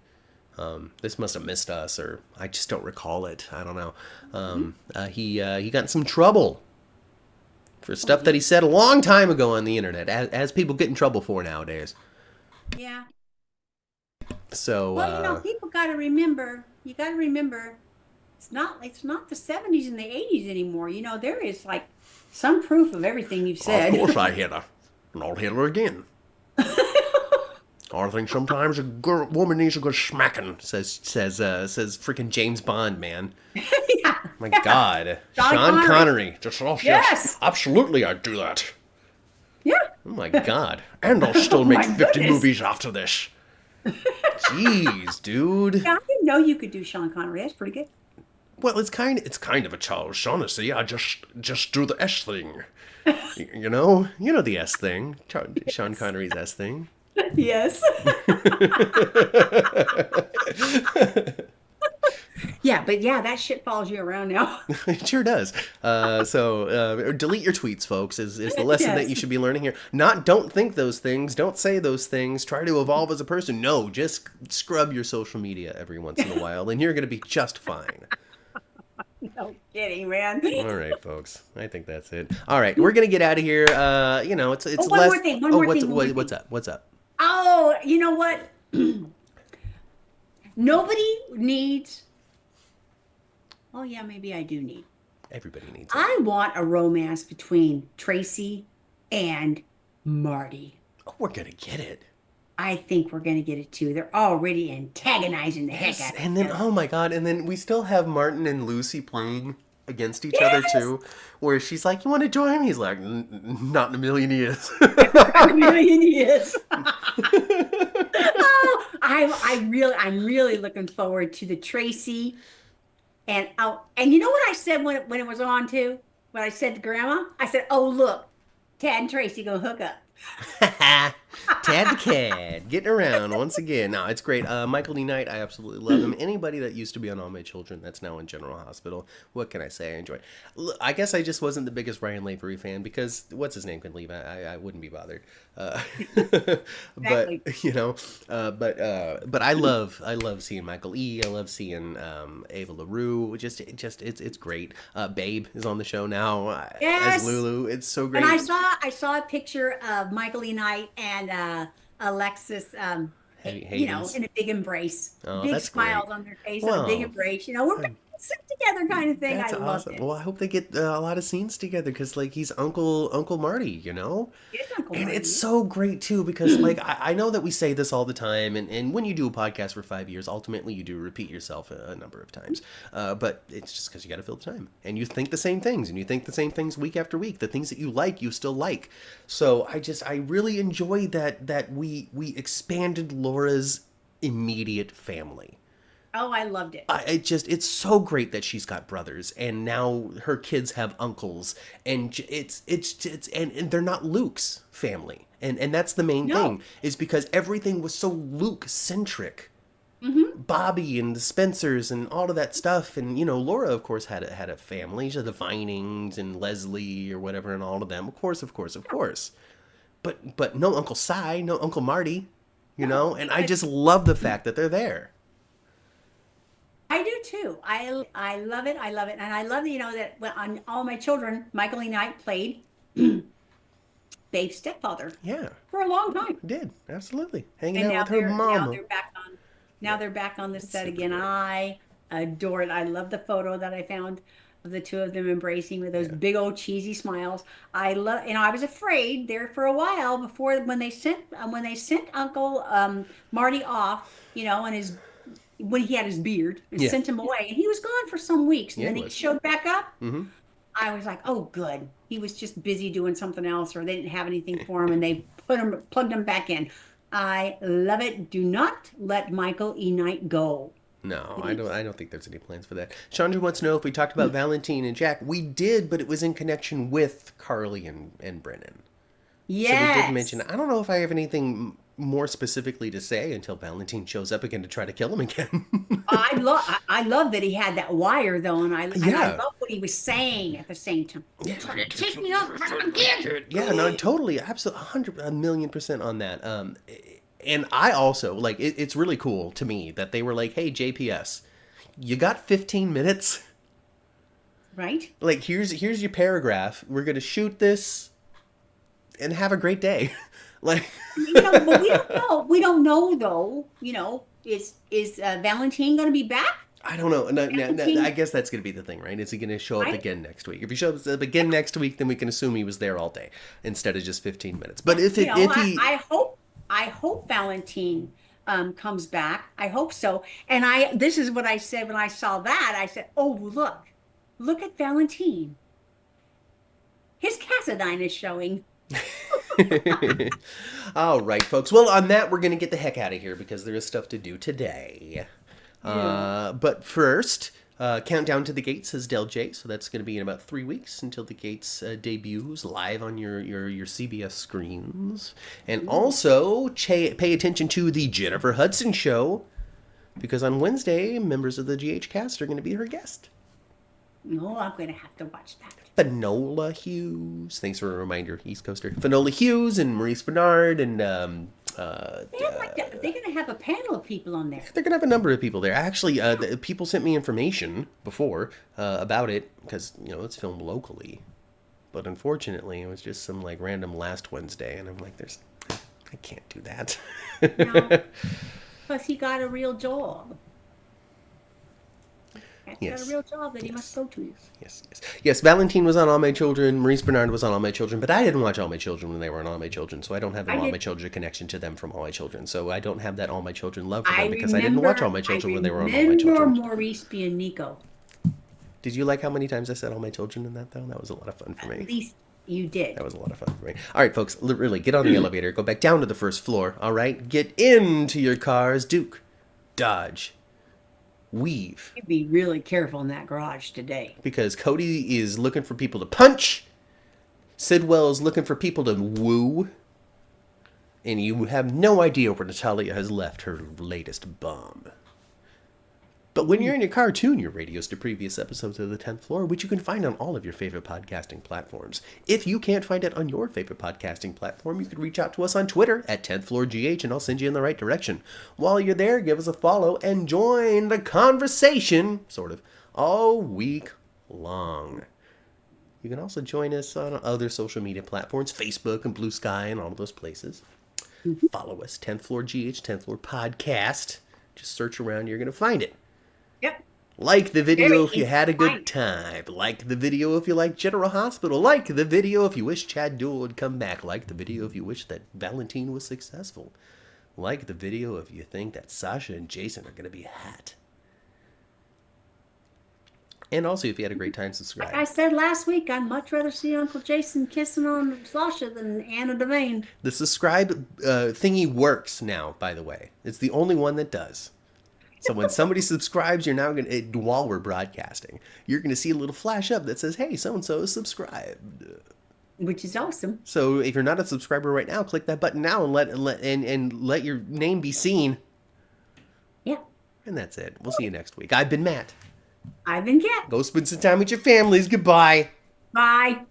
S1: this must have missed us, or I just don't recall it. I don't know.
S2: Mhm.
S1: He got in some trouble for
S2: Oh,
S1: stuff that
S2: dear.
S1: he said a long time ago on the internet, as people get in trouble for nowadays.
S2: Yeah.
S1: So
S2: Well, people got to remember. You got to remember, it's not the 70s and the 80s anymore. There is like some proof of everything you've
S1: of
S2: said.
S1: course I hit her, and I'll hit her again. I think sometimes a girl, woman needs a good smacking. Says freaking James Bond, man.
S2: Yeah.
S1: My
S2: Yeah.
S1: God,
S2: Sean
S1: Sean
S2: Connery.
S1: Connery. Just oh yes,
S2: Yes.
S1: absolutely, I'd do that.
S2: Yeah.
S1: Oh my God, and I'll
S2: Oh
S1: still make
S2: my
S1: 50
S2: goodness.
S1: movies after this. Jeez, dude.
S2: Yeah, I didn't know you could do Sean Connery. That's pretty good.
S1: Well, it's kind of a Charles Shaughnessy. I just do the S thing. You know the S thing. Sean
S2: Yes.
S1: Connery's S thing.
S2: Yes. Yeah, but yeah, that shit follows you around now.
S1: It sure does. So delete your tweets, folks. Is the lesson that you
S2: Yes.
S1: should be learning here? Not don't think those things, don't say those things. Try to evolve as a person. No, just scrub your social media every once in a while, and you're gonna be just fine.
S2: No kidding, man.
S1: All right, folks. I think that's it. All right, we're gonna get out of here.
S2: Oh,
S1: It's
S2: one
S1: less.
S2: more thing. One
S1: Oh,
S2: more thing. One more
S1: what's
S2: thing.
S1: up? What's up?
S2: Oh, you know what? Nobody needs. Oh, yeah, maybe I do need.
S1: Everybody needs it.
S2: I want a romance between Tracy and Marty.
S1: Oh, we're gonna get it.
S2: I think we're going to get it too. They're already antagonizing the heck
S1: Yes,
S2: out of
S1: and
S2: each
S1: then
S2: other.
S1: oh my God, and then we still have Martin and Lucy playing against each other
S2: Yes!
S1: too, where she's like, "You want to join?" He's like, "Not in a million years."
S2: A million years. Oh, I'm really looking forward to the Tracy and you know what I said when it was on too? When I said to Grandma, I said, "Oh look, Tad and Tracy gonna hook up."
S1: Tad the Cat, getting around once again. No, it's great. Michael D. Knight, I absolutely love him. Anybody that used to be on All My Children that's now in General Hospital, what can I say? I enjoy it. I guess I just wasn't the biggest Ryan Lavery fan because, what's his name, could leave. I wouldn't be bothered.
S2: Exactly.
S1: But, you know, but I love seeing Michael E. I love seeing Ava LaRue. It's great. Babe is on the show now as
S2: Yes.
S1: Lulu. It's so great.
S2: And I saw a picture of Michael E. Knight and Alexis,
S1: Hayden's.
S2: in a big embrace,
S1: Oh,
S2: big
S1: that's
S2: smiles
S1: great.
S2: on their face, and a big
S1: Well,
S2: embrace. We're gonna sit together, kind of thing. I
S1: that's
S2: loved
S1: awesome.
S2: it.
S1: Well, I hope they get a lot of scenes together because, like, he's Uncle Marty, you know?
S2: It's Uncle
S1: And it's
S2: Marty.
S1: so great, too, because, like, I know that we say this all the time, and when you do a podcast for 5 years, ultimately you do repeat yourself a number of times. But it's just because you got to fill the time. And you think the same things, and you think the same things week after week. The things that you like, you still like. So I really enjoy that we expanded Laura's immediate family.
S2: Oh, I loved it.
S1: It's so great that she's got brothers and now her kids have uncles and and they're not Luke's family. And that's the main
S2: No.
S1: thing is because everything was so Luke centric. Bobby and the Spencers and all of that stuff. And, Laura, of course, had a family. She had the Vinings and Leslie or whatever and all of them. Of course. But no Uncle Si, no Uncle Marty, and I just love the fact that they're there.
S2: I do too. I love it. I love it, and I love that when on All My Children, Michael E. Knight played Babe's stepfather
S1: Yeah,
S2: for a long time,
S1: did. Absolutely. Hanging
S2: and
S1: out with her mama.
S2: now they're back on. Now they're back on the set again. I adore it. I love the photo that I found of the two of them embracing with those big old cheesy smiles. I love. I was afraid there for a while before when they sent Uncle Marty off. And his when he had his beard and
S1: Yeah.
S2: sent him away, and he was gone for some weeks, and
S1: Yeah,
S2: then
S1: he
S2: he
S1: was.
S2: showed back up.
S1: Mm-hmm.
S2: I was like, oh, good. He was just busy doing something else, or they didn't have anything for him, and they plugged him back in. I love it. Do not let Michael E. Knight go.
S1: No, I don't think there's any plans for that. Chandra wants to know if we talked about Valentine and Jack. We did, but it was in connection with Carly and Brennan. So we did mention.
S2: Yes.
S1: I don't know if I have anything more specifically to say until Valentine shows up again to try to kill him again.
S2: I love that he had that wire though, and I
S1: Yeah.
S2: love what he was saying at the same time.
S1: Yeah.
S2: Trying to take me up again.
S1: Yeah, no, totally, absolutely, 100, 1,000,000% on that. And I also like it's really cool to me that they were like, "Hey, JPS, you got 15 minutes?
S2: Right?
S1: Like, here's your paragraph. We're gonna shoot this and have a great day." Like,
S2: But we don't know. We don't know though. Is Valentine going to be back?
S1: I don't know. No,
S2: Valentine-
S1: I guess that's gonna be the thing, right? Is he gonna show up
S2: Right?
S1: again next week? If he shows up again next week, then we can assume he was there all day instead of just 15 minutes. But if he
S2: I hope Valentine comes back. I hope so. And this is what I said when I saw that. I said, "Oh, look at Valentine. His Cassadine is showing."
S1: All right, folks. Well, on that, we're going to get the heck out of here because there is stuff to do today. But first, Countdown to the Gates says Del J. So that's going to be in about 3 weeks until the Gates debuts live on your CBS screens. And also, pay attention to the Jennifer Hudson Show because on Wednesday, members of the GH cast are going to be her guest.
S2: No, I'm going to have to watch that.
S1: Finola Hughes. Thanks for a reminder, East Coaster. Finola Hughes and Maurice Bernard and
S2: They're going to have a panel of people on there.
S1: they're gonna have a number of people there. Actually, people sent me information before about it because it's filmed locally, but unfortunately, it was just some like random last Wednesday, and I'm like, I can't do that.
S2: No, plus he got a real job. He's
S1: Yes.
S2: got a real job that he must go to.
S1: Yes. Valentine was on All My Children. Maurice Bernard was on All My Children, but I didn't watch All My Children when they were on All My Children, so I don't have an
S2: I
S1: All
S2: did.
S1: My Children connection to them from All My Children. So I don't have that All My Children love for
S2: I
S1: them because I didn't watch All My Children when they were on All My
S2: remember
S1: Children.
S2: Maurice being Nico.
S1: Did you like how many times I said All My Children in that though? That was a lot of fun for
S2: At
S1: me.
S2: least you did.
S1: That was a lot of fun for me. All right, folks, really get on the elevator, go back down to the first floor. All right, get into your cars, Duke, Dodge, Weave,
S2: You'd be really careful in that garage today.
S1: because Cody is looking for people to punch. Sidwell is looking for people to woo. And you have no idea where Natalia has left her latest bomb. But when you're in your car, tune your radios to previous episodes of The 10th Floor, which you can find on all of your favorite podcasting platforms. If you can't find it on your favorite podcasting platform, you can reach out to us on Twitter at 10th Floor GH, and I'll send you in the right direction. While you're there, give us a follow and join the conversation, sort of, all week long. You can also join us on other social media platforms, Facebook and Blue Sky and all of those places. Follow us, 10th Floor GH, 10th Floor Podcast. Just search around, you're going to find it.
S2: Yep.
S1: Like the video
S2: Very
S1: if you had a
S2: easy to
S1: good
S2: find.
S1: time. Like the video if you like General Hospital. Like the video if you wish Chad Duell would come back. Like the video if you wish that Valentine was successful. Like the video if you think that Sasha and Jason are going to be hot. And also, if you had a great time, subscribe.
S2: Like I said last week, I'd much rather see Uncle Jason kissing on Sasha than Anna Devane.
S1: The subscribe thingy works now, by the way. It's the only one that does. So when somebody subscribes, you're now going to, while we're broadcasting, you're going to see a little flash up that says, hey, so-and-so is subscribed.
S2: Which is awesome.
S1: So if you're not a subscriber right now, click that button now and let your name be seen.
S2: Yeah.
S1: And that's it. We'll see you next week. I've been Matt.
S2: I've been Kat.
S1: Go spend some time with your families. Goodbye.
S2: Bye.